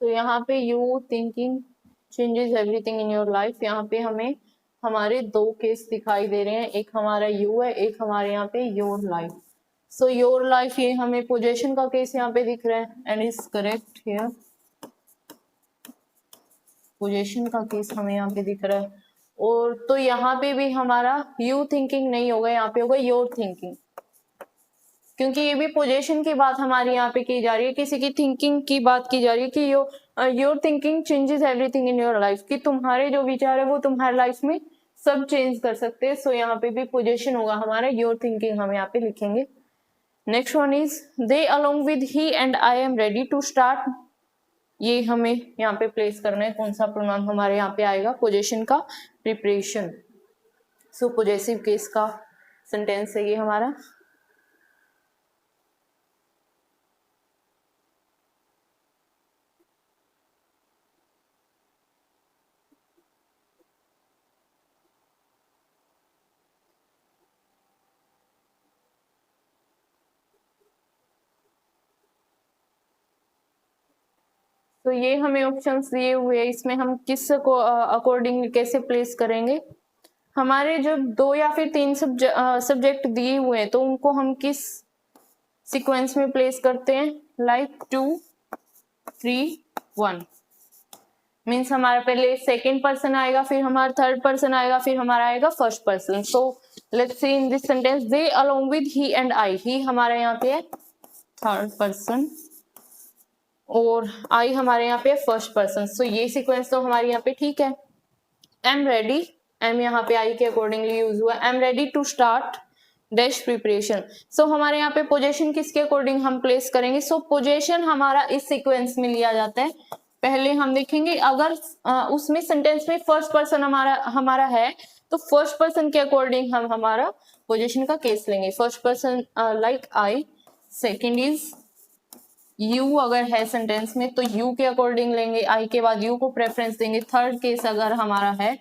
तो यहाँ पे you thinking changes everything in your life, यहाँ पे हमें हमारे दो केस दिखाई दे रहे हैं, एक हमारा यू है, एक हमारे यहाँ पे your life. So your life ये हमें पोजेशन का केस यहाँ पे दिख रहा है and is correct here, possession का केस हमें यहाँ पे दिख रहा है। और तो यहाँ पे भी हमारा यू थिंकिंग नहीं होगा, यहाँ पे होगा योर थिंकिंग, क्योंकि ये भी पोजीशन की बात हमारी यहाँ पे की जा रही है, किसी की थिंकिंग की बात की जा रही है कि your thinking changes everything in your life, कि तुम्हारे जो विचार है वो तुम्हारे लाइफ में सब चेंज कर सकते हैं। सो यहाँ पे भी पोजीशन होगा हमारा योर थिंकिंग, हम यहाँ पे लिखेंगे। Next one is they along with he and I am ready to start, ये हमें यहाँ पे प्लेस करना है, कौन सा प्रोनाउन हमारे यहाँ पे आएगा, पोजीशन का प्रिपरेशन। सो पोजेसिव केस का सेंटेंस है ये हमारा। तो ये हमें ऑप्शंस दिए हुए हैं, इसमें हम किस को अकॉर्डिंग कैसे प्लेस करेंगे। हमारे जो 2 या फिर 3 सब्जेक्ट दिए हुए हैं तो उनको हम किस सीक्वेंस में प्लेस करते हैं, लाइक 2 3 1, मीन्स हमारा पहले सेकेंड पर्सन आएगा, फिर हमारा थर्ड पर्सन आएगा, फिर हमारा आएगा first person. So let's see in this sentence they along with he and I, he हमारा यहाँ पे है थर्ड पर्सन और आई हमारे यहाँ पे फर्स्ट पर्सन। सो ये सीक्वेंस तो हमारे यहाँ पे ठीक है। एम रेडी, एम यहाँ पे आई के अकॉर्डिंगली यूज हुआ, am ready to start dash preparation. So हमारे यहाँ पे पोजीशन किसके अकॉर्डिंग हम प्लेस करेंगे, सो पोजीशन हमारा इस सीक्वेंस में लिया जाता है। पहले हम देखेंगे अगर उसमें सेंटेंस में फर्स्ट पर्सन हमारा है तो फर्स्ट पर्सन के अकॉर्डिंग हम हमारा पोजीशन का केस लेंगे। First person like I, second is you अगर है सेंटेंस में तो यू के अकॉर्डिंग लेंगे, आई के बाद यू को प्रेफरेंस देंगे। थर्ड केस अगर हमारा है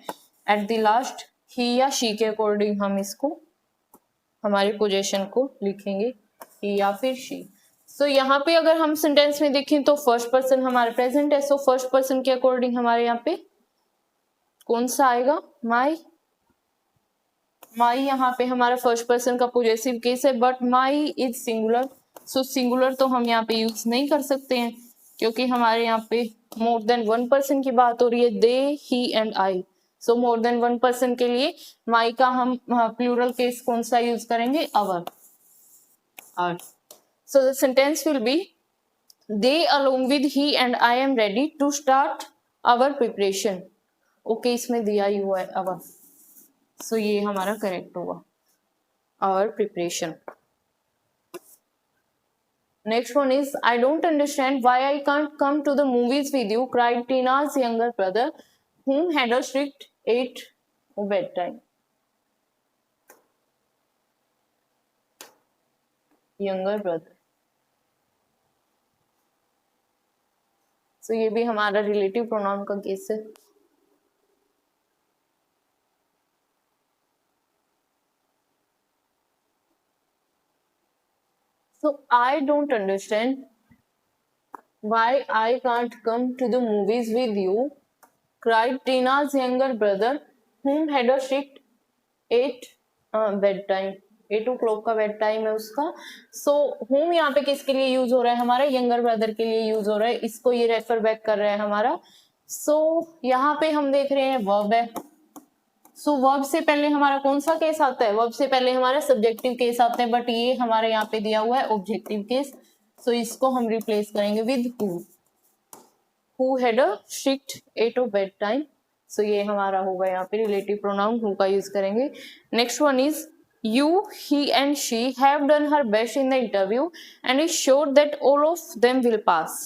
एट द लास्ट ही या शी के अकॉर्डिंग हम इसको हमारी पोजीशन को लिखेंगे, ही या फिर शी। सो यहाँ पे अगर हम सेंटेंस में देखें तो फर्स्ट पर्सन हमारा प्रेजेंट है, सो फर्स्ट पर्सन के अकॉर्डिंग हमारे यहाँ पे कौन सा आएगा, माई। माई यहाँ पे हमारा फर्स्ट पर्सन का पॉजेसिव केस है, but my is singular. So singular तो हम यहाँ पे यूज नहीं कर सकते हैं क्योंकि हमारे यहाँ पे मोर देन 1 पर्सन की बात हो रही है, they he and I. So more than 1 person के लिए माई का हम प्लूरल केस कौन सा यूज करेंगे, अवर। So the sentence will be, they along with he and I am ready to start our preparation. Okay, इसमें दिया ही हुआ है our, so ये हमारा करेक्ट होगा, our preparation. Next one is, I don't understand why I can't come to the movies with you, cried Tina's younger brother, whom had a strict 8 bedtime. Younger brother. So ये भी हमारा रिलेटिव प्रोनाउन का केस है. So I don't understand why I can't come to the movies with you, cried Tina's younger brother, whom had a strict 8 bedtime. 8 o'clock का बेड टाइम है उसका. सो whom यहाँ पे किसके लिए यूज हो रहा है, हमारा यंगर ब्रदर के लिए यूज हो रहा है, इसको ये रेफर बैक कर रहा है हमारा. सो यहाँ पे हम देख रहे हैं वर्ब है. सो वर्ब से पहले हमारा कौन सा केस आता है, वर्ब से पहले हमारा सब्जेक्टिव केस आता है, बट ये हमारे यहाँ पे दिया हुआ है ऑब्जेक्टिव केस. सो इसको हम रिप्लेस करेंगे with who had a strict 8 of bed time. So ये हमारा होगा यहाँ पे रिलेटिव प्रोनाउन हु का यूज करेंगे. Next one is, you, he and she have done her best in the interview and is sure that all of them will pass.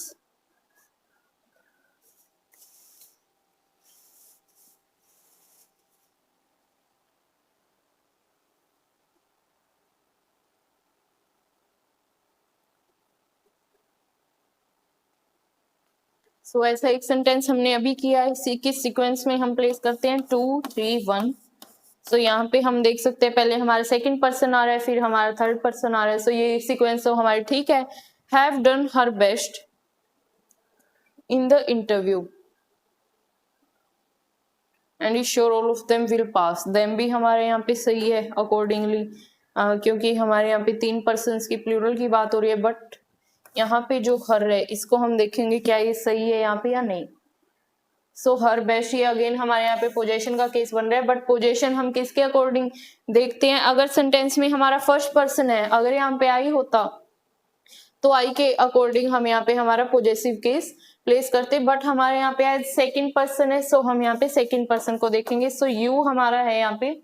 So ऐसा एक सेंटेंस हमने अभी किया है. किस सीक्वेंस में हम प्लेस करते हैं, 2 3 1. सो यहाँ पे हम देख सकते हैं पहले हमारा सेकंड पर्सन आ रहा है, फिर हमारा थर्ड पर्सन आ रहा है. सो ये सीक्वेंस तो हमारी ठीक है. Have done her best in the interview and is sure all of them will pass. Them भी हमारे यहाँ पे सही है अकॉर्डिंगली, क्योंकि हमारे यहाँ पे 3 पर्सन्स की प्लूरल की बात हो रही है. बट यहाँ पे जो हर है इसको हम देखेंगे क्या ये सही है यहाँ पे या नहीं. सो हर बेस्ट, ये अगेन हमारे यहाँ पे पोजेशन का केस बन रहा है, बट पोजेशन हम किसके अकॉर्डिंग देखते हैं. अगर सेंटेंस में हमारा फर्स्ट पर्सन है, अगर यहाँ पे आई होता तो आई के अकॉर्डिंग हम यहाँ पे हमारा पोजेसिव केस प्लेस करते, बट हमारे यहाँ पे आज सेकंड पर्सन है. सो हम यहाँ पे सेकंड पर्सन को देखेंगे. सो यू हमारा है यहाँ पे,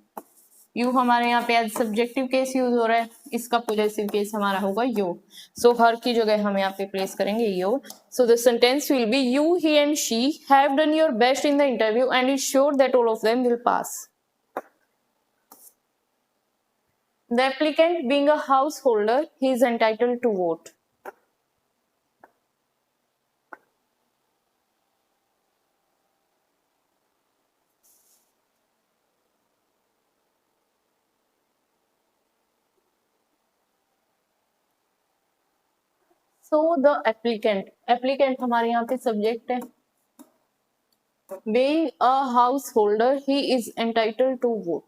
यू हमारे यहाँ पे आज सब्जेक्टिव केस यूज हो रहा है, इसका पोजेसिव केस हमारा होगा यो. सो हर की जगह हम यहाँ पे प्लेस करेंगे यो. So the sentence will be, you, he and she have done your best in the interview and is sure that all of them will pass. The applicant being a householder, he is entitled to vote. So the applicant हमारे यहाँ पे सब्जेक्ट है. Being a householder, he is entitled to vote.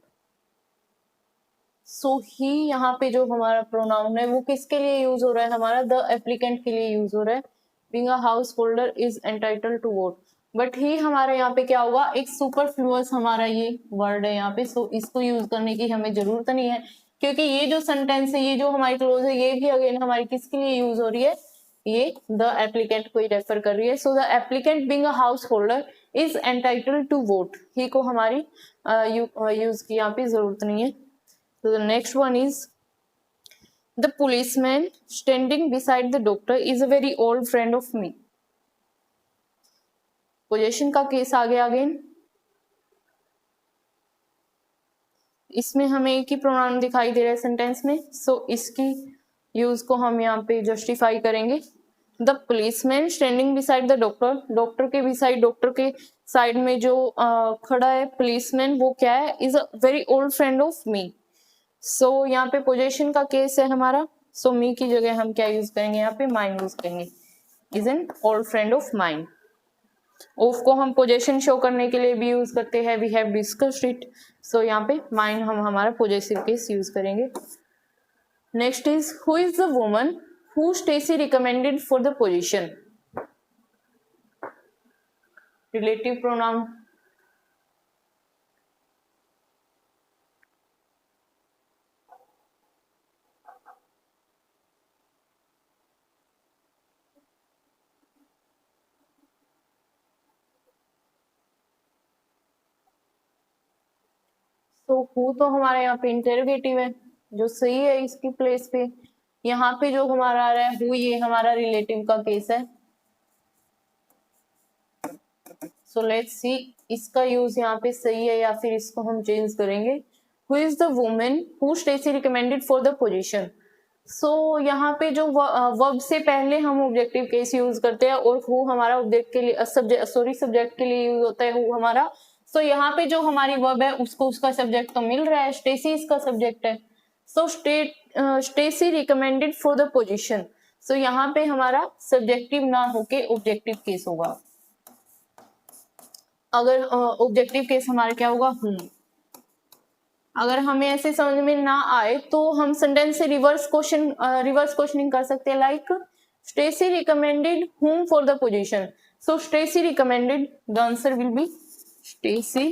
So he यहाँ पे जो हमारा प्रोनाउन है वो किसके लिए यूज हो रहा है, हमारा द एप्लीकेंट के लिए यूज हो रहा है. Being a householder is entitled to vote. But he हमारे यहाँ पे क्या होगा, एक सुपरफ्लुअस हमारा ये वर्ड है यहाँ पे. सो इसको यूज करने की हमें जरूरत नहीं है, क्योंकि ये जो सेंटेंस है, ये जो हमारी क्लोज है, ये भी अगेन हमारी किसके लिए यूज हो रही है, ये द एप्लीकेंट को ही रेफर कर रही है. So the applicant being a house holder is entitled to vote. He को हमारी यूज की यहाँ पे जरूरत नहीं है. So the next one is, the policeman standing beside the doctor is a very old friend of me. Possession का केस आ गया अगेन. इसमें हमें एक ही प्रोनाउन दिखाई दे रहा है सेंटेंस में. सो इसकी यूज को हम यहाँ पे जस्टिफाई करेंगे. The policeman standing beside the doctor, doctor के बिसाइड, डॉक्टर के साइड में जो खड़ा है पुलिसमैन, वो क्या है, is a very old friend of me. So यहाँ पे पोजेशन का केस है हमारा. सो मी की जगह हम क्या यूज करेंगे, यहाँ पे माइन यूज करेंगे. Is an old friend of mine. Of को हम पोजेशन शो करने के लिए भी यूज करते हैं, we have discussed it. So यहाँ पे माइन हम हमारा पोजेसिव केस यूज करेंगे. Next is, who is the woman who Stacy recommended for the position. Relative pronoun. तो हु तो हमारा यहाँ पे इंटेरोगेटिव है जो सही है इसकी प्लेस पे। यहाँ पे जो हमारा आ रहा है हु, ये हमारा रिलेटिव का केस है। सो लेट्स सी इसका यूज यहाँ पे सही है या फिर इसको हम चेंज करेंगे। Who is the women who Stacy recommended for the position. So यहाँ पे जो वर्ब से पहले हम ऑब्जेक्टिव केस यूज करते हैं और हु हमारा ऑब्जेक्ट के लिए सब्जेक्ट के लिए यूज होता है हु हमारा। सो यहाँ पे जो हमारी वर्ब है उसको उसका सब्जेक्ट तो मिल रहा है, स्टेसी इसका सब्जेक्ट है। So Stacy recommended for the position. So यहाँ पे हमारा सब्जेक्टिव ना होके ऑब्जेक्टिव केस होगा। अगर ऑब्जेक्टिव केस हमारा क्या होगा हूँ। अगर हमें ऐसे समझ में ना आए तो हम सेंटेंस से रिवर्स क्वेश्चनिंग कर सकते हैं, like Stacy recommended whom for the position. So Stacy recommended, the answer will be Stacy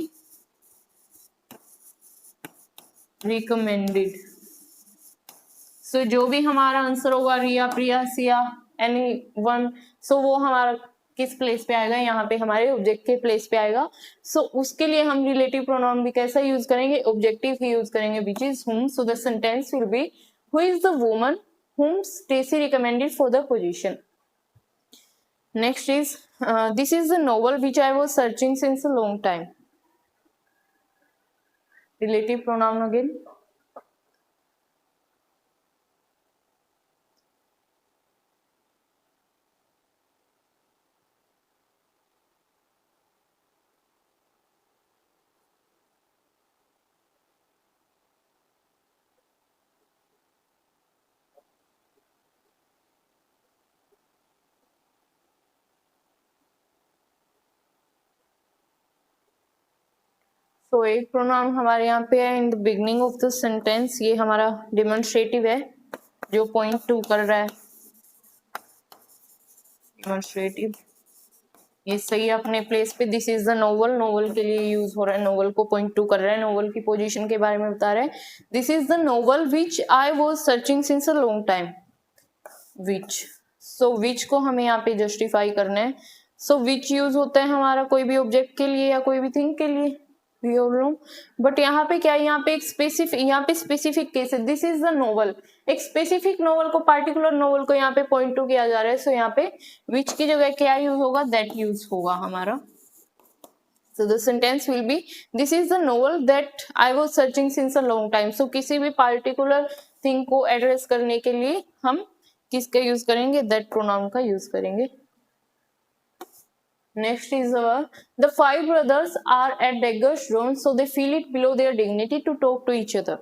recommended. So जो भी हमारा आंसर होगा Riya, Priya, Siya, any one, so वो हमारा किस प्लेस पे आएगा, यहाँ पे हमारे ऑब्जेक्ट के प्लेस पे आएगा। सो उसके लिए हम रिलेटिव प्रोनाउन भी कैसा यूज करेंगे, ऑब्जेक्टिव ही यूज करेंगे, which is whom। So the sentence will be who is the woman whom Stacy recommended for the position. Next is this is the novel which I was searching since a long time. Relative pronoun again. तो एक प्रोनाउन हमारे यहाँ पे है in the beginning of the sentence, ये हमारा डिमॉन्स्ट्रेटिव है जो पॉइंट टू कर रहा है। डिमॉन्स्ट्रेटिव ये सही है अपने प्लेस पे। This is the novel, novel के लिए यूज हो रहा है, नोवेल को पॉइंट टू कर रहा है, नोवेल की पोजीशन के बारे में बता रहा है। This is the novel which I was searching since a long time. Which, so which को हमें यहाँ पे जस्टिफाई करना है। सो विच यूज होता है हमारा कोई भी ऑब्जेक्ट के लिए या कोई भी थिंग के लिए, बट यहाँ पे क्या है, यहाँ पे एक स्पेसिफिक केस है। दिस इज द नोवेल, एक स्पेसिफिक नोवेल को, पार्टिकुलर नोवेल को यहाँ पे पॉइंट टू किया जा रहा है। सो यहाँ पे विच की जगह क्या यूज होगा, दैट यूज होगा हमारा। So the sentence will be this is the novel that I was searching since a long time. So किसी भी पार्टिकुलर थिंग को एड्रेस करने के लिए हम किसका यूज करेंगे, दैट प्रोनाउन का यूज करेंगे। Next is the five brothers are at daggers drawn, so they feel it below their dignity to talk to each other.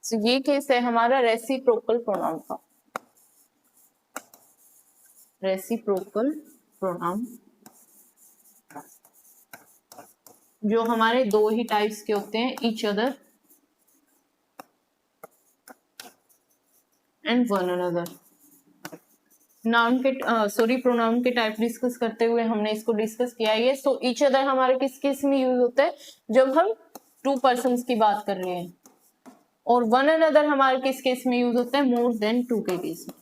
So ये केस है हमारा रेसिप्रोकल प्रोनाउन का। रेसिप्रोकल प्रोनाउन जो हमारे दो ही टाइप्स के होते हैं, each other and one another. Noun के प्रोनाउन के टाइप डिस्कस करते हुए हमने इसको डिस्कस किया है। सो ईच अदर हमारे किस केस में यूज होता है, जब हम टू पर्सन्स की बात कर रहे हैं, और वन अनदर हमारे किस केस में यूज होता है, मोर देन टू के केस में।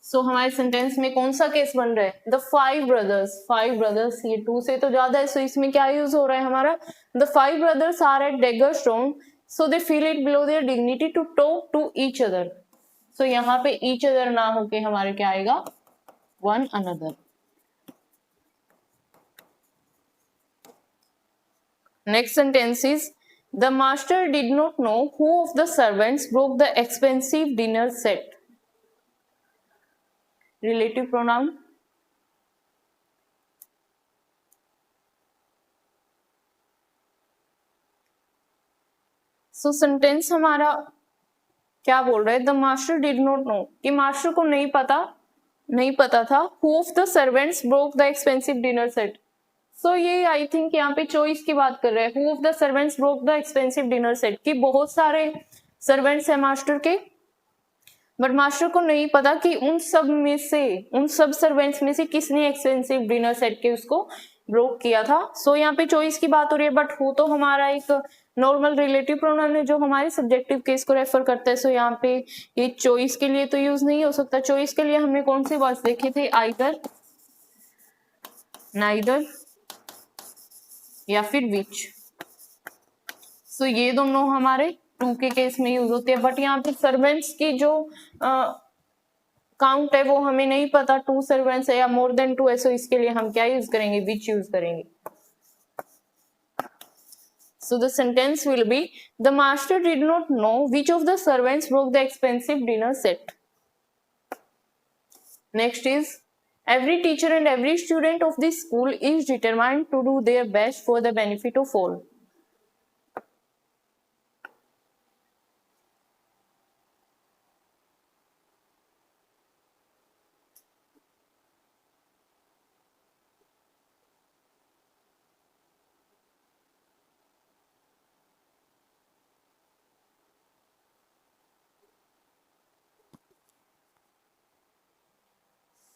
सो हमारे सेंटेंस में कौन सा केस बन रहा है, द फाइव ब्रदर्स, ये टू से तो ज्यादा है। सो इसमें क्या यूज हो रहा है हमारा, the five brothers are at daggers drawn, so they feel it below their dignity to talk to each other। सो यहाँ पे each other ना होके हमारे क्या आएगा, one another। Next sentence is the master did not know who of the servants broke the expensive dinner set। Relative pronoun. So sentence हमारा क्या बोल रहा है, the master did not know, कि मास्टर को नहीं पता था who of the servants broke the expensive dinner set. So ये आई थिंक यहाँ पे चॉइस की बात कर रहे हैं, who of the servants broke the expensive dinner set, कि बहुत सारे सर्वेंट्स है मास्टर के, बट मास्टर को नहीं पता कि उन सब सर्वेंट्स में से किसने एक्सपेंसिव डिनर सेट के उसको ब्रोक किया था। सो यहाँ पे चॉइस की बात हो रही है, बट हु तो हमारा एक नॉर्मल रिलेटिव प्रोनाउन है जो हमारे सब्जेक्टिव केस को रेफर करता है। सो यहाँ पे ये चॉइस के लिए तो यूज नहीं हो सकता। चॉइस के लिए हमने कौन से वर्ड्स देखे थे, आइदर, नाइदर या फिर विच। सो ये दोनों हमारे टू के केस में यूज होते हैं। बट यहाँ पे सर्वेंट्स की जो काउंट है वो हमें नहीं पता, टू सर्वेंट्स है या मोर देन टू है। सो इसके लिए हम क्या यूज करेंगे, विच यूज करेंगे। So the sentence will be, the master did not know which of the servants broke the expensive dinner set. Next is, every teacher and every student of this school is determined to do their best for the benefit of all.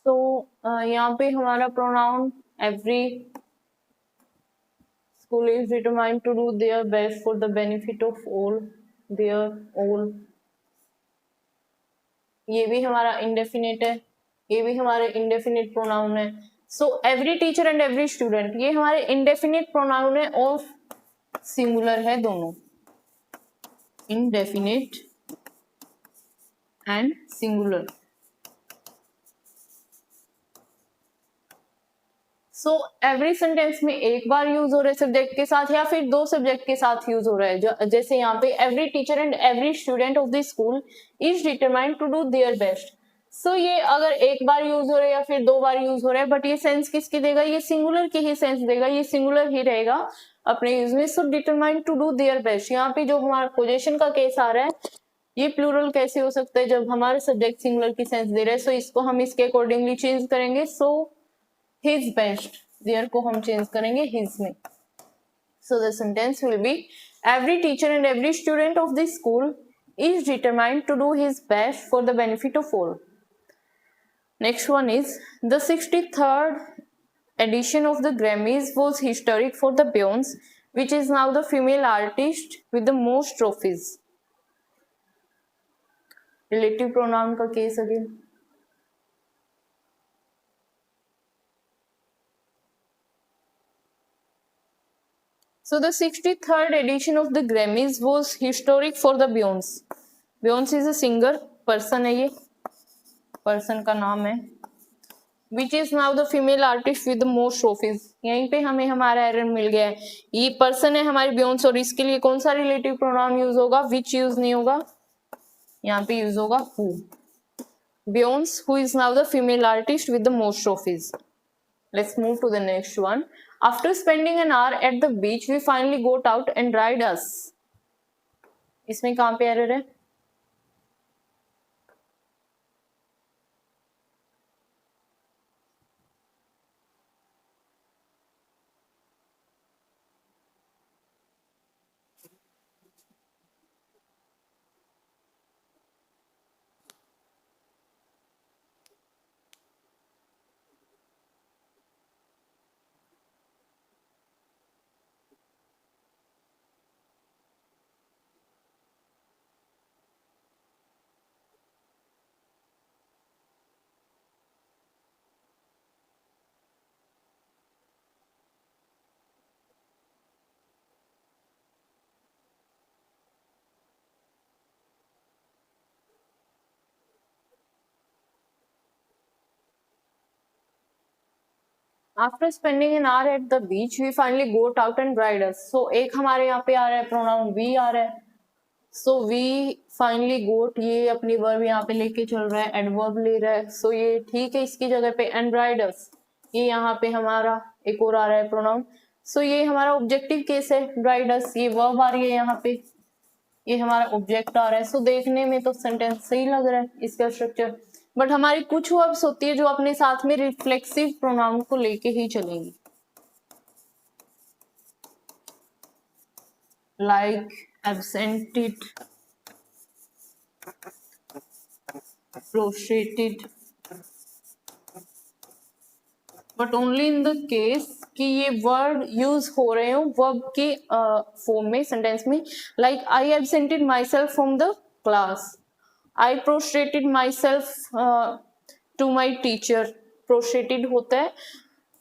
तो यहाँ पे हमारा pronoun every school is determined to do their best for the benefit of all, their all, ये भी हमारा इंडेफिनिट है, ये भी हमारे इंडेफिनिट प्रोनाउन है। So every teacher and every student, ये हमारे इंडेफिनिट प्रोनाउन है और सिंगुलर है दोनों, indefinite and singular. So every sentence में एक बार यूज हो रहा है सब्जेक्ट के साथ या फिर दो सब्जेक्ट के साथ यूज हो रहा है। जैसे यहाँ पे every teacher and every student of the school is determined to do their best. So ये अगर एक बार यूज हो रहा है या फिर दो बार यूज हो रहा है, बट ये सेंस किसकी देगा, ये सिंगुलर की ही सेंस देगा, ये सिंगुलर ही रहेगा अपने यूज में। So determined to do their best, यहाँ पे जो हमारा पोजीशन का केस आ रहा है, ये प्लूरल कैसे हो सकता है जब हमारे सब्जेक्ट सिंगुलर की सेंस दे रहे हैं। सो इसको हम इसके अकॉर्डिंगली चेंज करेंगे। सो his best, there को हम चेंज करेंगे his में। So the sentence will be, every teacher and every student of this school is determined to do his best for the benefit of all. Next one is, the 63rd edition of the Grammys was historic for the Beyonce, which is now the female artist with the most trophies. Relative pronoun का case again. So the 63rd edition of the Grammys was historic for the Beyonce. Beyonce is a singer, person है ये, person का नाम है, which is now the female artist with the most trophies. यहीं पे हमें हमारा एरर मिल गया है, ये person है हमारी Beyonce और इसके लिए कौन सा relative pronoun यूज होगा, which यूज नहीं होगा, यहाँ पे यूज होगा who. Beyonce, who is now the female artist with the most trophies. Let's move to the next one. After spending an hour at the beach, we finally got out and dried us. इसमें कहाँ पे एरर है? After spending an hour at the beach, we finally got out and dried us. So एक हमारे यहाँ पे आ रहा है प्रोनाउन we आ रहा है। So we finally got, ये अपनी वर्ब यहाँ पे लेके चल रहा है, एडवर्ब ले रहा है। So ये ठीक है, इसकी जगह पे and dried us, ये यहाँ पे हमारा एक और आ रहा है प्रोनाउन। So ये हमारा ऑब्जेक्टिव केस है, dried us, ये वर्ब आ रही है यहाँ पे, ये हमारा ऑब्जेक्ट आ रहा है। सो देखने में तो सेंटेंस सही लग रहा है इसका स्ट्रक्चर, बट हमारी कुछ वर्ब्स होती है जो अपने साथ में रिफ्लेक्सिव प्रोनाउन को लेके ही चलेंगी, like absented, prostrated, but only in the case कि ये वर्ड यूज हो रहे हो वर्ब के फॉर्म में सेंटेंस में, like I absented myself from the class, I prostrated myself to my teacher. Prostrated होता है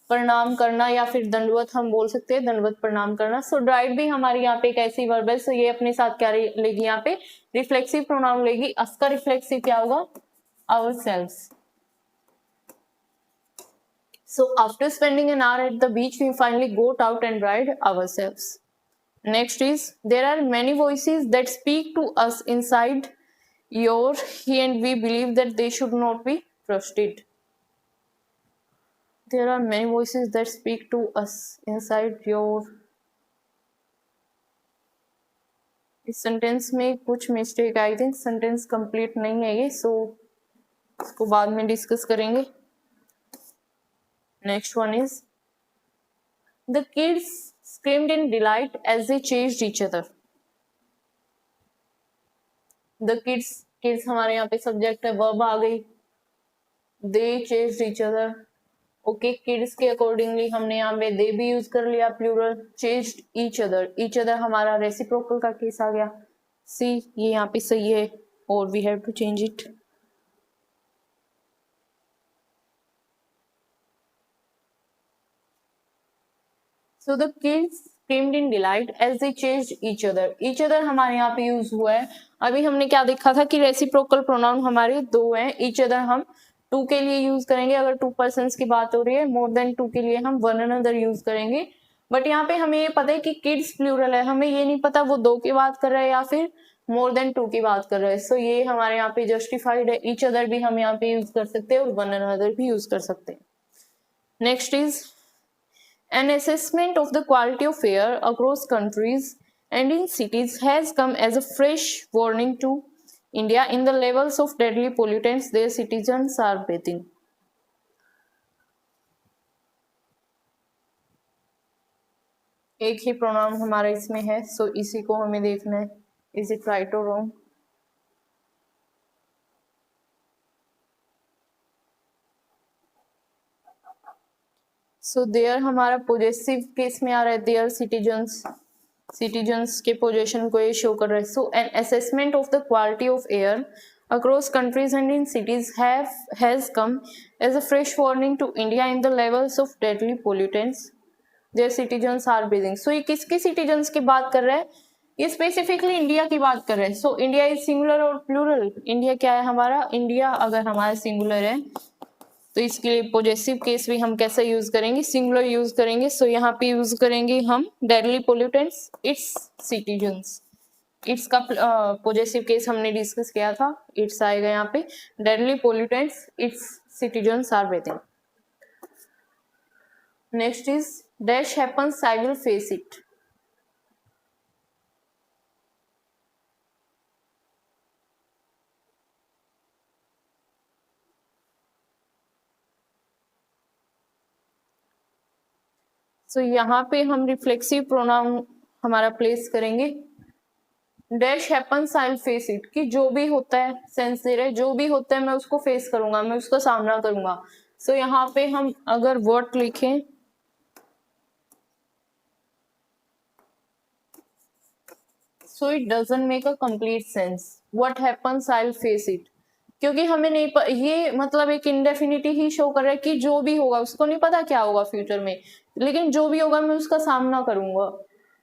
प्रणाम करना या फिर दंडवत हम बोल सकते हैं, दंडवत प्रणाम करना। सो ड्राइव भी हमारी यहाँ पे एक ऐसी वर्ब है, सो ये अपने साथ क्या लेगी, यहाँ पे रिफ्लेक्सिव प्रोनाउन लेगी। अस का रिफ्लेक्सिव क्या होगा, ourselves. So after spending an hour at the beach, we finally got out and dried ourselves. Next is, there are many voices that speak to us inside your he and we believe that they should not be trusted. There are many voices that speak to us inside your. इस सेंटेंस में कुछ mistake I think, sentence complete नहीं है ये, सो इसको बाद में डिस्कस करेंगे। Next one is, the kids screamed in delight as they chased each other. The kids हमारे यहाँ पे सब्जेक्ट है, वर्ब आ गई, they chased each other. Okay, kids के अकॉर्डिंगली हमने यहाँ पे they भी यूज कर लिया प्लूरल, chased each other हमारा रेसिप्रोकल का केस आ गया। सी ये यहाँ पे सही है और we have to change it. So the kids screamed in delight as they chased each other. Each other हमारे यहाँ पे यूज हुआ है। अभी हमने क्या देखा था कि रेसिप्रोकल प्रोनाउन हमारे दो हैं। each other हम टू के लिए यूज करेंगे अगर टू पर्सन्स की बात हो रही है, मोर देन टू के लिए हम वन अनदर यूज करेंगे। बट यहाँ पे हमें ये पता है कि किड्स प्लूरल है, हमें ये नहीं पता वो दो की बात कर रहा है या फिर मोर देन टू की बात कर रहा है। सो ये हमारे यहाँ पे जस्टिफाइड है। each other भी हम यहाँ पे यूज कर सकते हैं और वन अनदर भी यूज कर सकते हैं। Next is, an assessment of the quality of air across countries and in cities has come as a fresh warning to India in the levels of deadly pollutants their citizens are breathing. एक ही प्रोनाउन हमारा इसमें है, सो इसी को हमें देखना है, इज इट राइट और रॉन्ग। सो देयर हमारा पोजेसिव केस में आ रहा है, देयर सिटीजन्स के पोजेशन को ये शो कर रहा है। So an assessment of the quality of air across countries and in cities has come as a fresh warning to India in the levels of deadly pollutants their citizens are breathing. So ये किसके सिटीजन्स की बात कर रहा है, ये स्पेसिफिकली इंडिया की बात कर रहे हैं। सो इंडिया इज सिंगुलर और प्लूरल, इंडिया क्या है हमारा, इंडिया अगर हमारा सिंगुलर है तो इसके लिए पोजेसिव केस भी हम कैसे यूज करेंगे, सिंगुलर यूज करेंगे। सो यहाँ पे यूज करेंगे हम deadly pollutants its citizens. Its का पोजेसिव केस हमने डिस्कस किया था, इट्स आएगा यहाँ पे, deadly pollutants its citizens are breathing. Next is, dash happens I will face it. So यहाँ पे हम रिफ्लेक्सिव प्रोनाउन हमारा प्लेस करेंगे, dash happens I will face it, कि जो भी होता है, सेंस दे रहे जो भी होता है मैं उसको फेस करूंगा, मैं उसका सामना करूंगा। सो यहाँ पे हम अगर वर्ड लिखें, so it doesn't make a complete sense, what happens I will face it, क्योंकि हमें नहीं ये मतलब एक इंडेफिनिटी ही शो कर रहा है कि जो भी होगा, उसको नहीं पता क्या होगा फ्यूचर में, लेकिन जो भी होगा मैं उसका सामना करूंगा।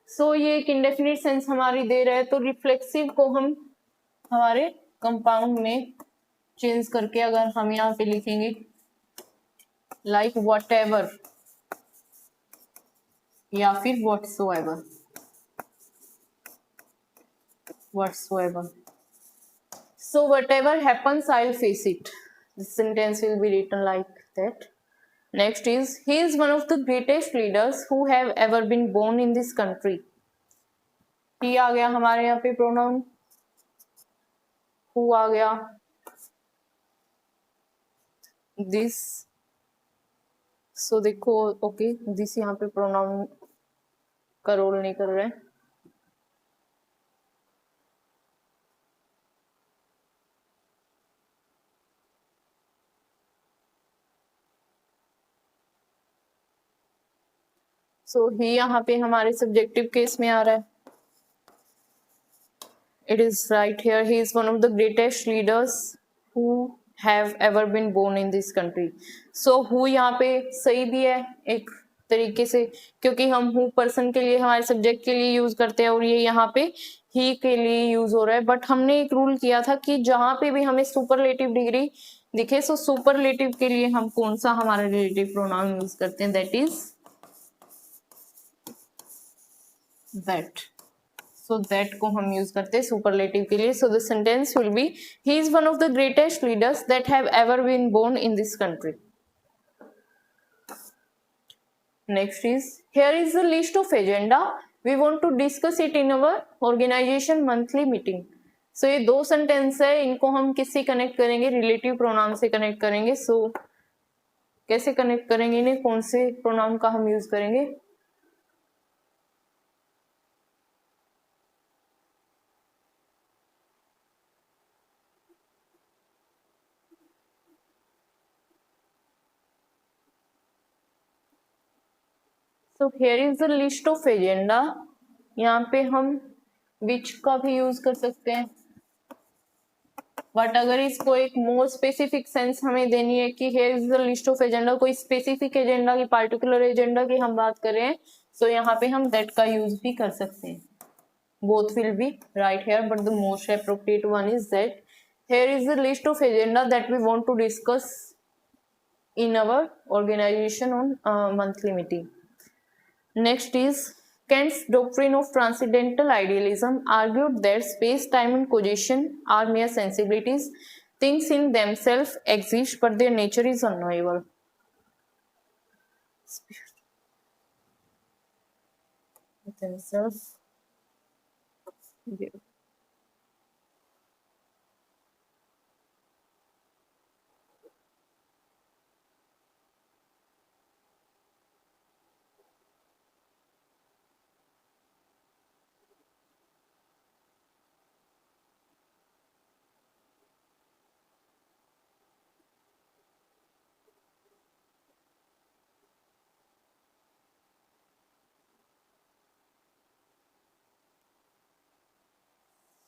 सो ये एक इंडेफिनिट सेंस हमारी दे रहा है। तो रिफ्लेक्सिव को हम हमारे कंपाउंड में चेंज करके अगर हम यहाँ पे लिखेंगे लाइक व्हाटएवर या फिर whatsoever, so whatever happens I'll face it, this sentence will be written like that. Next is, he is one of the greatest leaders who have ever been born in this country. he आ गया हमारे यहाँ पे प्रोनाउन, who आ गया, this, so देखो ओके दिस यहाँ पे प्रोनाउन का रोल नहीं कर रहे हैं। सो ही यहाँ पे हमारे सब्जेक्टिव केस में आ रहा है. It is right here. He is one of the greatest leaders who have ever been born in this country. So who यहाँ पे सही भी है एक तरीके से, क्योंकि हम who पर्सन के लिए हमारे सब्जेक्ट के लिए यूज करते हैं और ये यहाँ पे ही के लिए यूज हो रहा है. बट हमने एक रूल किया था कि जहां पे भी हमें सुपरलेटिव डिग्री दिखे, सो सुपरलेटिव के लिए हम कौन सा हमारा रिलेटिव प्रोनाउन यूज करते हैं, that is that. So that को हम यूज करते हैं सुपरलेटिव के लिए. So the sentence will be he is one of the greatest leaders that have ever been born in this country. Next is, here is the list of agenda. We want to discuss it in our organization monthly meeting. So ये दो सेंटेंस है, इनको हम किससे कनेक्ट करेंगे, रिलेटिव प्रोनाउन से कनेक्ट करेंगे. सो कैसे कनेक्ट करेंगे इन्हें, कौन से प्रोनाउन का हम यूज करेंगे. So here is the list of agenda. यहाँ पे हम विच का भी यूज कर सकते हैं, बट अगर इसको एक मोर स्पेसिफिक सेंस हमें देनी है कि here is the list of agenda, कोई स्पेसिफिक एजेंडा की, पार्टिकुलर एजेंडा की हम बात कर रहे हैं, सो यहाँ पे हम दैट का यूज भी कर सकते हैं. Both will be right here, but the most appropriate one is that. Here is the list of agenda that we want to discuss in our organization on monthly meeting. Next is, Kant's doctrine of transcendental idealism argued that space, time and cognition are mere sensibilities. Things in themselves exist, but their nature is unknowable. Themselves.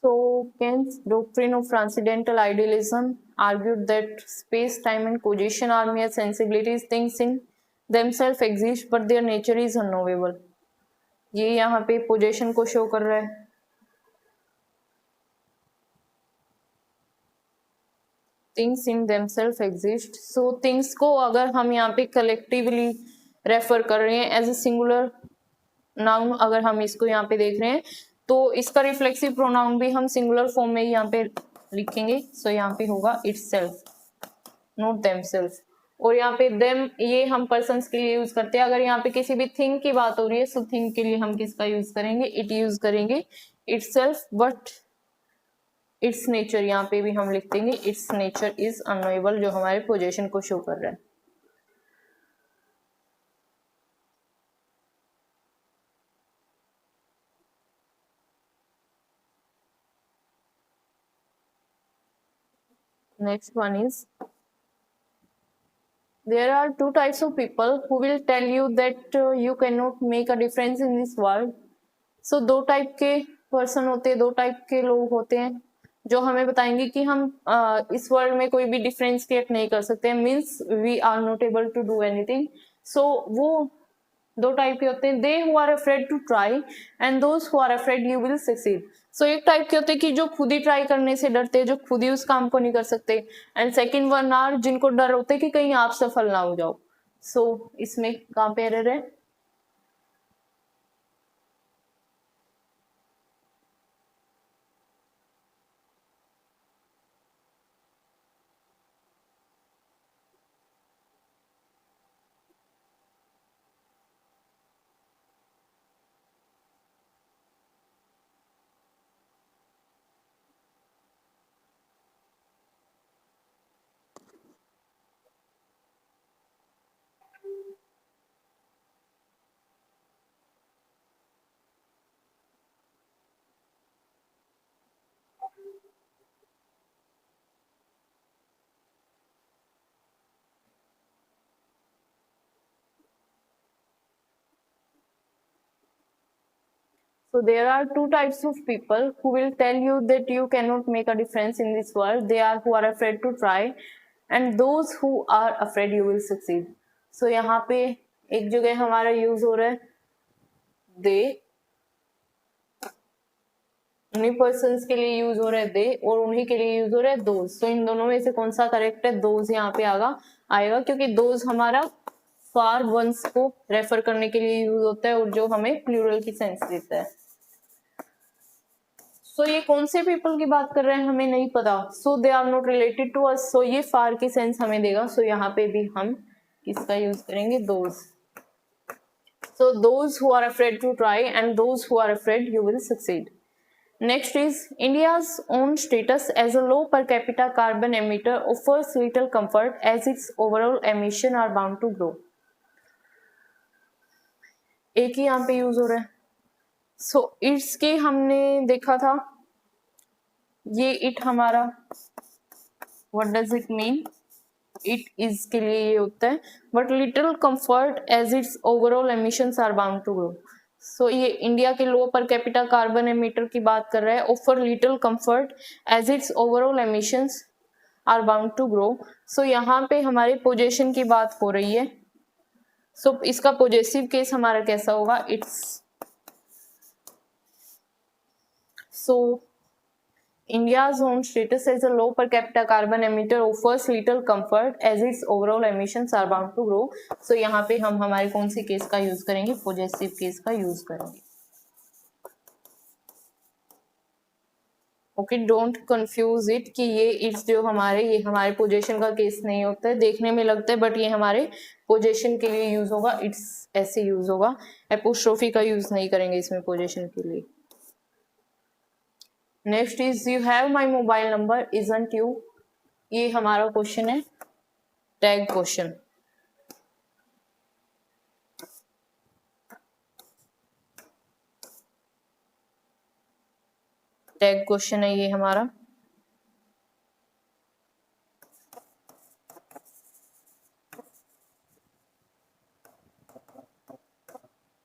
So Kant's doctrine of transcendental idealism argued that space, time and cognition are mere sensibilities. Things in themselves exist, but their nature is unknowable. ये यहाँ पे पोजीशन को शो कर रहा है. Things in themselves exist. So things को अगर हम यहाँ पे collectively रेफर कर रहे हैं एज ए सिंगुलर नाउन, अगर हम इसको यहाँ पे देख रहे हैं तो इसका रिफ्लेक्सिव प्रोनाउन भी हम सिंगुलर फॉर्म में यहाँ पे लिखेंगे. सो यहाँ पे होगा इटसेल्फ, नॉट देमसेल्फ. और यहाँ पे देम ये हम पर्सन्स के लिए यूज करते हैं. अगर यहाँ पे किसी भी थिंग की बात हो रही है, सो थिंग के लिए हम किसका यूज करेंगे, इट यूज करेंगे, इटसेल्फ. बट इट्स नेचर यहाँ पे भी हम लिख देंगे इट्स नेचर इज अननोएबल, जो हमारे पोजीशन को शो कर रहा है. Next one is, there are two types of people who will tell you that you cannot make a difference in this world. So दो टाइप के पर्सन होते हैं, दो टाइप के लोग होते हैं जो हमें बताएंगे कि हम इस वर्ल्ड में कोई भी डिफरेंस क्रिएट नहीं कर सकते, means we are not able to do anything. So वो दो टाइप के होते हैं, they who are afraid to try and those who are afraid you will succeed. So एक टाइप के होते हैं कि जो खुद ही ट्राई करने से डरते हैं, जो खुद ही उस काम को नहीं कर सकते. एंड सेकंड वन आर जिनको डर होता है कि कहीं आप सफल ना हो जाओ. सो इसमें कहाँ पे एरर है. So there are two types of people who will tell you that you cannot make a difference in this world. They are who are afraid to try and those who are afraid you will succeed. So यहाँ पे एक जगह हमारा यूज हो रहा है they, उन्हीं पर्सन्स के लिए यूज हो रहा है दे और उन्हीं के लिए यूज हो रहा है दोज. तो इन दोनों में से कौन सा करेक्ट है? दोज यहाँ पे आएगा क्योंकि दोज हमारा फार वंस को रेफर करने के लिए यूज होता है और जो हमें प्लूरल की सेंस देता है. सो ये कौन से पीपल की बात कर रहे हैं हमें नहीं पता. So they are not related to us. So ये फार की सेंस हमें देगा. सो यहाँ पे भी हम किसका यूज करेंगे? Those. So those who are afraid to try and those who are afraid you will succeed. Next is India's own status as a low per capita carbon emitter offers little comfort as its overall emission are bound to grow. एक ही यहाँ पे यूज हो रहा है. सो इट्स के हमने देखा था ये इट हमारा what does it mean? It is के लिए ये होता है but little comfort as its overall emissions are bound to grow. So ये इंडिया के लो पर कैपिटा कार्बन एमिटर की बात कर रहा है. Offer little comfort as its overall emissions are bound to grow. So यहाँ पे हमारे पोजेशन की बात हो रही है. सो इसका पोजेसिव केस हमारा कैसा होगा? It's. So India's own status as a low per capita carbon emitter offers little comfort as its overall emissions are bound to grow. So यहाँ पे हम हमारे कौन सी केस का यूज करेंगे? पॉजिटिव केस का यूज करेंगे. ओके, डोंट कंफ्यूज इट कि ये इट्स जो ये हमारे पोजीशन का केस नहीं होता है. देखने में लगता है बट ये हमारे पोजीशन के लिए यूज होगा. इट्स ऐसे यूज होगा. एपोस्ट्रोफी का यूज नहीं करेंगे इसमें पोजीशन के लिए. Next is you have my mobile number isn't you. ये हमारा क्वेश्चन है टैग क्वेश्चन. टैग क्वेश्चन है ये हमारा.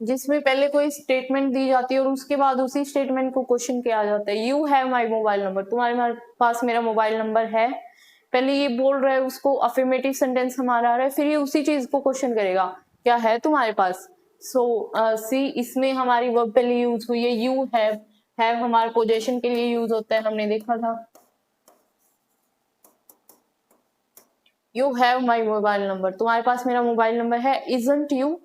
जिसमें पहले कोई स्टेटमेंट दी जाती है और उसके बाद उसी स्टेटमेंट को क्वेश्चन किया जाता है. You have my mobile number. तुम्हारे पास मेरा मोबाइल नंबर है. पहले ये बोल रहा है उसको अफर्मेटिव सेंटेंस हमारा आ रहा है. फिर ये उसी चीज को क्वेश्चन करेगा क्या है तुम्हारे पास. सो सी इसमें हमारी वर्ब पहले यूज हुई है. यू हैव हमारे पोजीशन के लिए यूज होता है. हमने देखा था you have my mobile number. तुम्हारे पास मेरा मोबाइल नंबर है. Isn't you.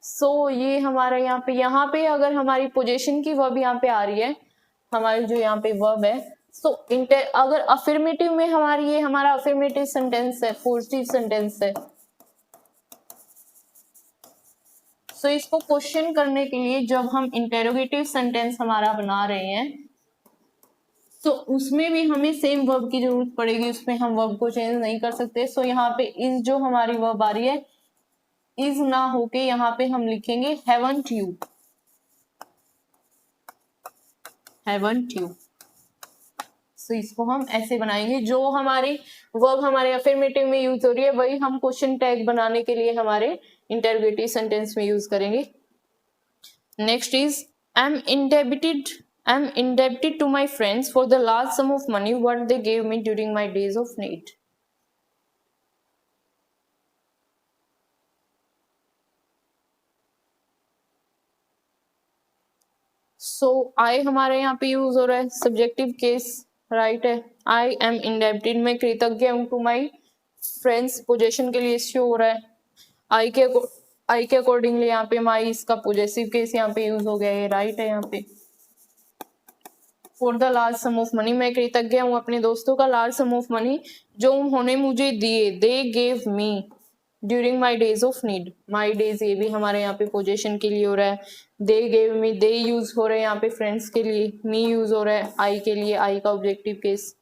सो ये हमारा यहाँ पे अगर हमारी पोजीशन की वर्ब यहाँ पे आ रही है हमारी जो यहाँ पे वर्ब है. सो अगर अफर्मेटिव में ये हमारा अफर्मेटिव सेंटेंस है, पॉजिटिव सेंटेंस है. सो इसको क्वेश्चन करने के लिए जब हम इंटेरोगेटिव सेंटेंस हमारा बना रहे हैं तो उसमें भी हमें सेम वर्ब की जरूरत पड़ेगी. उसमें हम वर्ब को चेंज नहीं कर सकते. सो यहाँ पे इज जो हमारी वर्ब आ रही है इज ना होके यहाँ पे हम लिखेंगे haven't you. Haven't you. So इसको हम ऐसे बनाएंगे. जो हमारी वर्ब हमारे अफर्मेटिव में यूज हो रही है वही हम क्वेश्चन टैग बनाने के लिए हमारे इंटरोगेटिव सेंटेंस में यूज करेंगे. Next is I am indebted to my friends for the large sum of money what they gave me during my days of need. सो आई हमारे यहाँ पे यूज हो रहा है सब्जेक्टिव केस. राइट है. I am indebted. मैं कृतज्ञ हूँ टू माई फ्रेंड्स. पोजेशन के लिए इश्यू हो रहा है. आई के अकॉर्डिंगली यहाँ पे माई इसका पोजेसिव केस यहाँ पे यूज हो गया है. राइट है. यहाँ पे for the large sum of money. मैं कृतज्ञ हूँ अपने दोस्तों का लार्ज सम ऑफ मनी जो उन्होंने मुझे दिए. दे gave me during my days of need. My days ये भी हमारे यहाँ पे पोजीशन के लिए हो रहा है. दे गेव मी. दे यूज हो रहे हैं यहाँ पे फ्रेंड्स के लिए. मी यूज हो रहा है आई के लिए. आई का ऑब्जेक्टिव केस.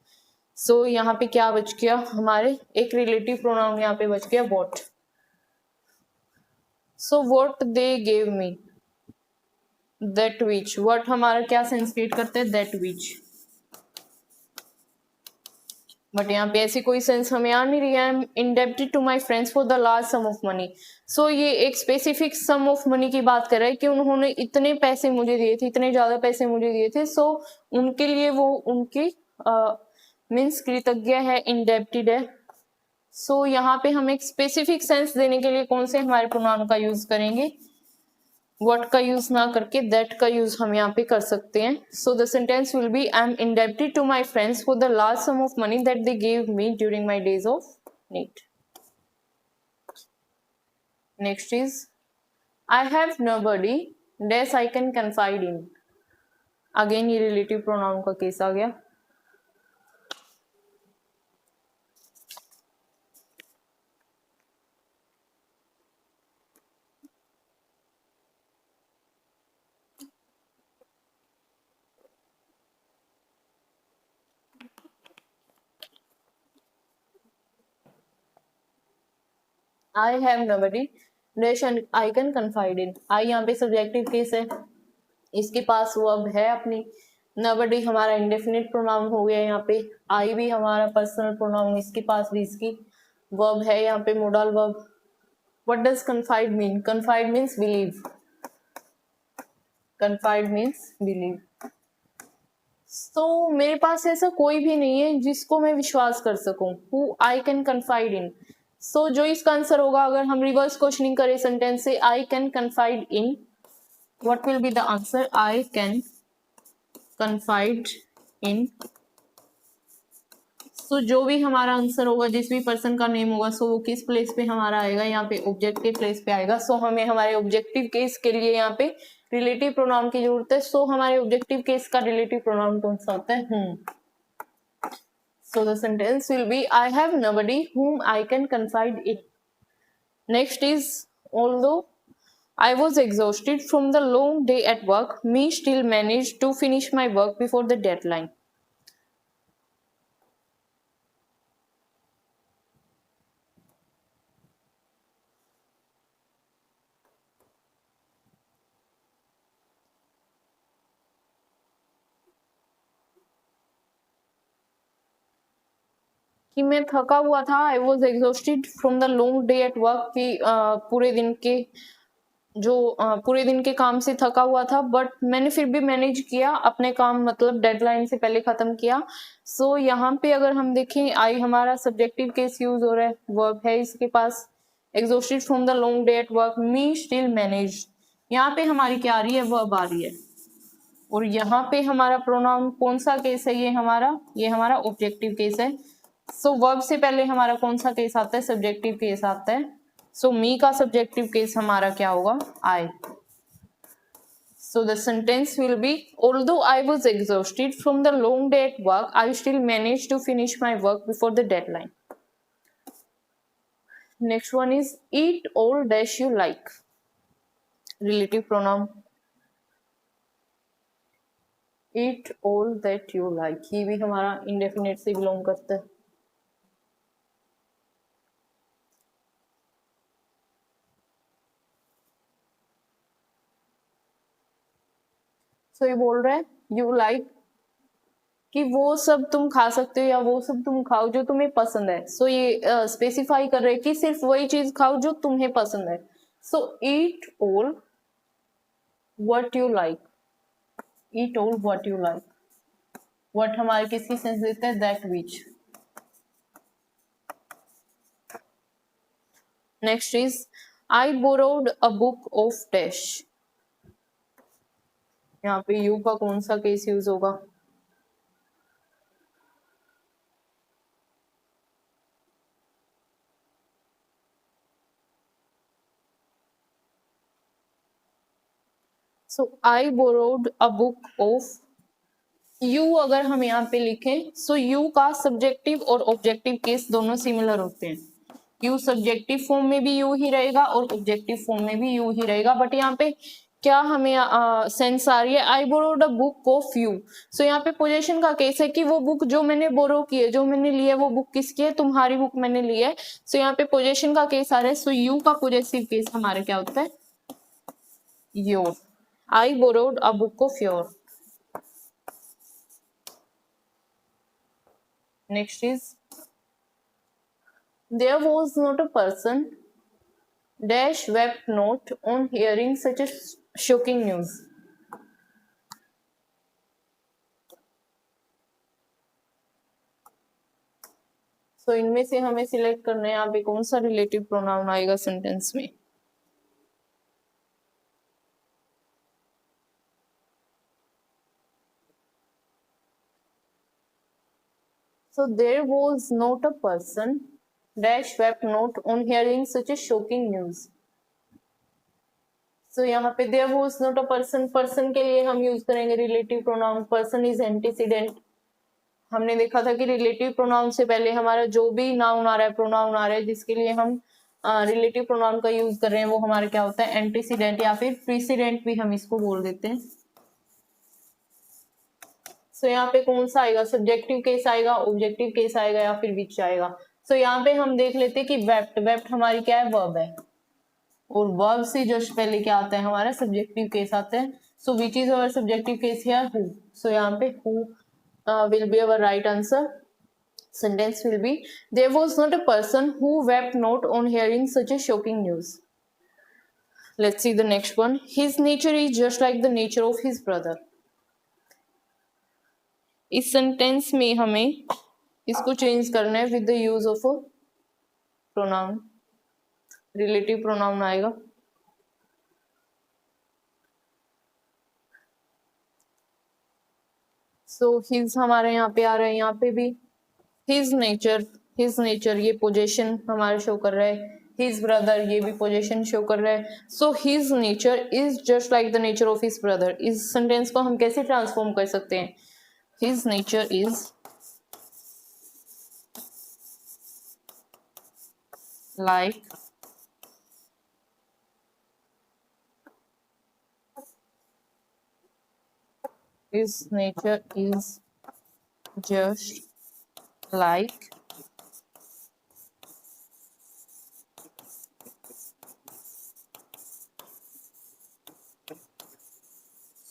सो यहाँ पे क्या बच गया हमारे? एक रिलेटिव प्रोनाउन यहाँ पे बच गया what. So what they gave me. That which. What हमारा क्या सेंस क्रिएट करते हैं? That which. बट यहाँ पे ऐसी कोई सेंस हमें आ नहीं रही है। I am indebted to my friends for the large sum of money. So ये एक स्पेसिफिक सम ऑफ मनी की बात कर रहा है कि उन्होंने इतने पैसे मुझे दिए थे, इतने ज्यादा पैसे मुझे दिए थे। सो उनके लिए वो उनकी मीन्स कृतज्ञ है, इंडेप्टेड है। सो यहाँ पे हम एक स्पेसिफिक सेंस देने के लिए कौन से हमारे प्रोनाउन का यूज करेंगे, व्हाट का यूज ना करके दैट का यूज हम यहाँ पे कर सकते हैं। So the sentence will be, I am indebted to my friends for the large sum of money that they gave me during my days of need. Next is, I have nobody dash I can confide in. Again ये रिलेटिव प्रोनाउन का केस आ गया। I have nobody dash I can confide in. I यहाँ पे सब्जेक्टिव केस है, इसके पास वर्ब है अपनी। नोबडी हमारा इंडेफिनिट प्रोनाउन हो गया यहाँ पे। आई भी हमारा पर्सनल प्रोनाउन, इसके पास भी इसकी वर्ब है यहाँ पे, model verb. What does confide mean? Confide means believe. Confide means believe. तो मेरे पास ऐसा कोई भी नहीं है जिसको मैं विश्वास कर सकूं, who I can confide in. So जो इसका आंसर होगा, अगर हम रिवर्स क्वेश्चनिंग करें सेंटेंस से, I can confide in, what will be the answer? I can confide in. So जो भी हमारा आंसर होगा, जिस भी पर्सन का नेम होगा, सो वो किस प्लेस पे हमारा आएगा? यहाँ पे ऑब्जेक्टिव प्लेस पे आएगा। सो हमें हमारे ऑब्जेक्टिव केस के लिए यहाँ पे रिलेटिव प्रोनाउन की जरूरत है। सो हमारे ऑब्जेक्टिव केस का रिलेटिव प्रोनाउन कौन सा होता है? So the sentence will be, I have nobody whom I can confide in. Next is, although I was exhausted from the long day at work, me still managed to finish my work before the deadline. कि मैं थका हुआ था, I was exhausted from the long day at work, कि पूरे दिन के काम से थका हुआ था, बट मैंने फिर भी मैनेज किया अपने काम, मतलब डेडलाइन से पहले खत्म किया। सो यहाँ पे अगर हम देखें, आई हमारा सब्जेक्टिव केस यूज हो रहा है, वर्ब है इसके पास, exhausted from the long day at work, me still manage. यहाँ पे हमारी क्या आ रही है? वर्ब आ रही है। और यहाँ पे हमारा प्रोनाउन कौन सा केस है? ये हमारा ऑब्जेक्टिव केस है। सो वर्ब से पहले हमारा कौन सा केस आता है? सब्जेक्टिव केस आता है। सो मी का सब्जेक्टिव केस हमारा क्या होगा? I. So the sentence will be, although I was exhausted from the long day at work, I still manage to finish my work before the deadline. Next one is, eat all dash you like. Relative pronoun, eat all that you like, ये भी हमारा इंडेफिनिट से बिलोंग करता है। सो ये बोल रहा है, यू लाइक, कि वो सब तुम खा सकते हो या वो सब तुम खाओ जो तुम्हें पसंद है। सो ये स्पेसिफाई कर रहे हैं कि सिर्फ वही चीज खाओ जो तुम्हें पसंद है। So eat all what you like, eat all what you like. What हमारे किसकी सेंस देता है? That which. Next is, I borrowed a book of dash. यहाँ पे यू का कौन सा केस यूज होगा? So I borrowed a book of, you अगर हम यहाँ पे लिखें, सो यू का सब्जेक्टिव और ऑब्जेक्टिव केस दोनों सिमिलर होते हैं। यू सब्जेक्टिव फॉर्म में भी यू ही रहेगा और ऑब्जेक्टिव फॉर्म में भी यू ही रहेगा। बट यहाँ पे क्या हमें सेंस आ रही है? I borrowed a book of you. So यहाँ पे पोजेशन का केस है कि वो बुक जो मैंने बोरो की है, जो मैंने ली है, वो बुक किसकी है? तुम्हारी बुक मैंने ली है। सो यहाँ पे पोजेशन का केस आ रहा है। सो यू का पोजेसिव केस हमारा क्या होता है? Your. I borrowed a book of your. Next is there was not a person dash wept not on hearing such a shocking news. So इनमें से हमें सिलेक्ट करना है यहाँ पे कौन सा रिलेटिव प्रोनाउन आएगा सेंटेंस में. So there was not a person dash wept not on hearing such a shocking news. So यहाँ पे there was not a person, person के लिए हम यूज करेंगे relative pronoun. person is antecedent. हमने देखा था कि रिलेटिव प्रोनाउन से पहले हमारा जो भी नाउन आ रहा है, प्रोनाउन आ रहा है, जिसके लिए हम रिलेटिव प्रोनाउन का यूज कर रहे हैं, वो हमारा क्या होता है, एंटीसीडेंट या फिर प्रीसीडेंट भी हम इसको बोल देते हैं. सो यहाँ पे कौन सा आएगा, सब्जेक्टिव केस आएगा, ऑब्जेक्टिव केस आएगा या फिर विच आएगा. सो यहाँ पे हम देख लेते हैं कि वेप्ट, वेप्ट हमारी क्या है, वर्ब है, और वर्ब से जस्ट पहले क्या आता है, हमारा सब्जेक्टिव केस आता है. So which is our subjective case here, who. So यहाँ पे who will be our right answer. Sentence will be there was not a person who wept not on hearing such a shocking news. Let's see the next one. His nature is just like the nature of his brother. इस सेंटेंस में हमें इसको चेंज करना है with the use of a pronoun. Relative pronoun आएगा. सो हिज हमारे यहाँ पे आ रहा है, यहाँ पे भी हिज नेचर ये पोजेशन हमारे शो कर रहा है. हिज ब्रदर ये भी पोजेशन शो कर रहा है. So his nature is just like the nature of his brother. इस सेंटेंस को हम कैसे ट्रांसफॉर्म कर सकते हैं, his nature is like his nature is just like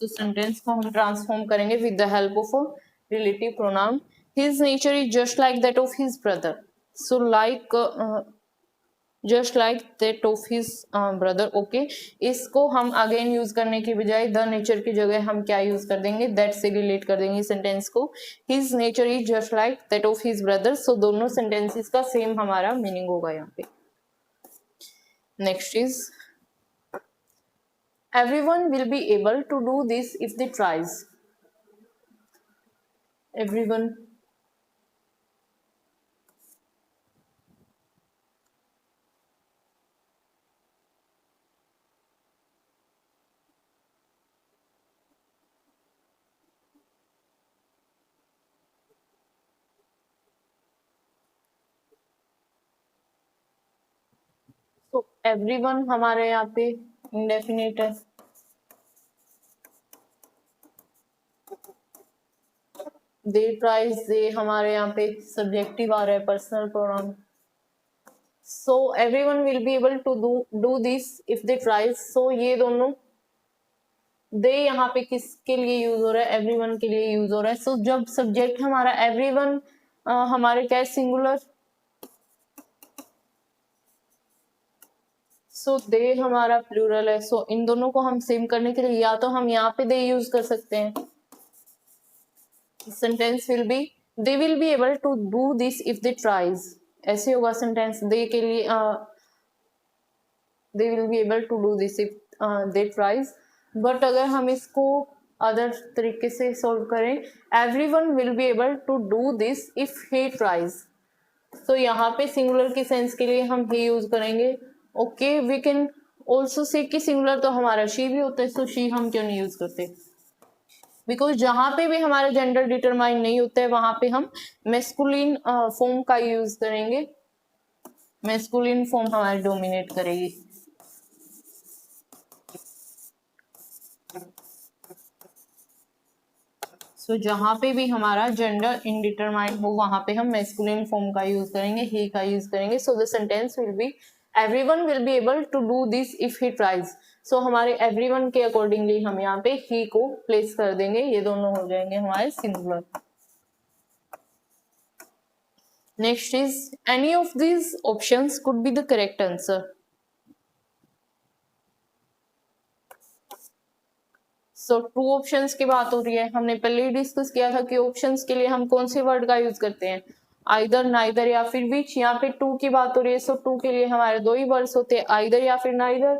तो सेंटेंस को हम ट्रांसफॉर्म करेंगे with the help of a relative pronoun. His nature is just like that of his brother. So like just like that of his brother. Okay, इसको हम अगेन यूज करने की बजाय द नेचर की जगह हम क्या यूज कर देंगे, दैट से रिलेट कर देंगे सेंटेंस को. His nature is just like that of his brother. So दोनों सेंटेंसेस का सेम हमारा मीनिंग होगा यहाँ पे. Next is everyone will be able to do this if they tries. Everyone. So everyone हमारे यहाँ पे इंडेफिनिट है. दे ट्राइज, दे हमारे यहाँ पे सब्जेक्टिव आ रहा है, personal pronoun. So everyone will be able to do this if they tries. So ये दोनों दे यहाँ पे किसके लिए यूज हो रहा है, एवरीवन के लिए यूज हो रहा है. सो जब सब्जेक्ट हमारा एवरीवन हमारे क्या है, सिंगुलर. सो दे हमारा प्लूरल है. सो इन दोनों को हम सेम करने के लिए या तो हम यहाँ पे दे यूज कर सकते हैं. Sentence will be they will be able to do this if they tries. ऐसे होगा सेंटेंस दे के लिए, they will be able to do this if they tries. But अगर हम इसको अदर तरीके से सॉल्व करें, everyone will be able to do this if he tries. तो यहाँ पे सिंगुलर की सेंस के लिए हम ही यूज करेंगे. Okay, we can also say कि सिंगुलर तो हमारा शी भी होता है. सो शी हम क्यों नहीं यूज करते, बिकॉज जहां पे भी हमारा जेंडर डिटरमाइन नहीं होता है वहां पे हम मेस्कुलिन फॉर्म का यूज करेंगे. मेस्कुलिन फॉर्म हमारी डोमिनेट करेगी. सो जहां पे भी हमारा जेंडर इनडिटरमाइंड हो वहां पे हम मेस्कुलिन फॉर्म का यूज करेंगे, ही का यूज करेंगे. So the sentence will be everyone will be able to do this if he tries. So हमारे एवरीवन के अकॉर्डिंगली हम यहाँ पे ही को प्लेस कर देंगे. ये दोनों हो जाएंगे हमारे singular. Next is any of these options could be the correct answer. So two options की बात हो रही है, हमने पहले ही डिस्कस किया था कि ऑप्शंस के लिए हम कौन से वर्ड का यूज करते हैं, आइदर, नाइदर या फिर विच। यहाँ पे टू की बात हो रही है, सो टू के लिए हमारे दो ही वर्ड्स होते हैं, आइदर या फिर neither.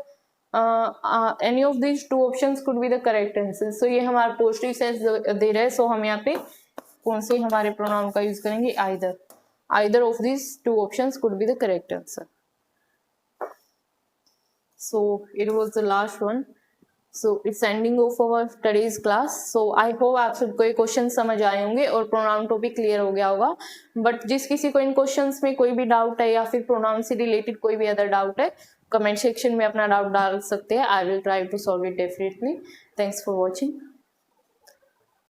Any of this two options could be the correct answer. So ये हमारा पॉजिटिव सेंस दे रहा है, सो हम यहाँ पे कौन से हमारे प्रोनाउन का यूज करेंगे, either. Either of this two options could be the correct answer. So it was the last one. So it's ending of our today's class. So I hope आप सबको ये क्वेश्चन समझ आए होंगे और प्रोनाउन टॉपिक क्लियर हो गया होगा। बट जिस किसी को इन क्वेश्चंस में कोई भी डाउट है या फिर प्रोनाउन से रिलेटेड कोई भी अदर डाउट है, कमेंट सेक्शन में अपना डाउट डाल सकते हैं। I will try to solve it definitely. Thanks for watching.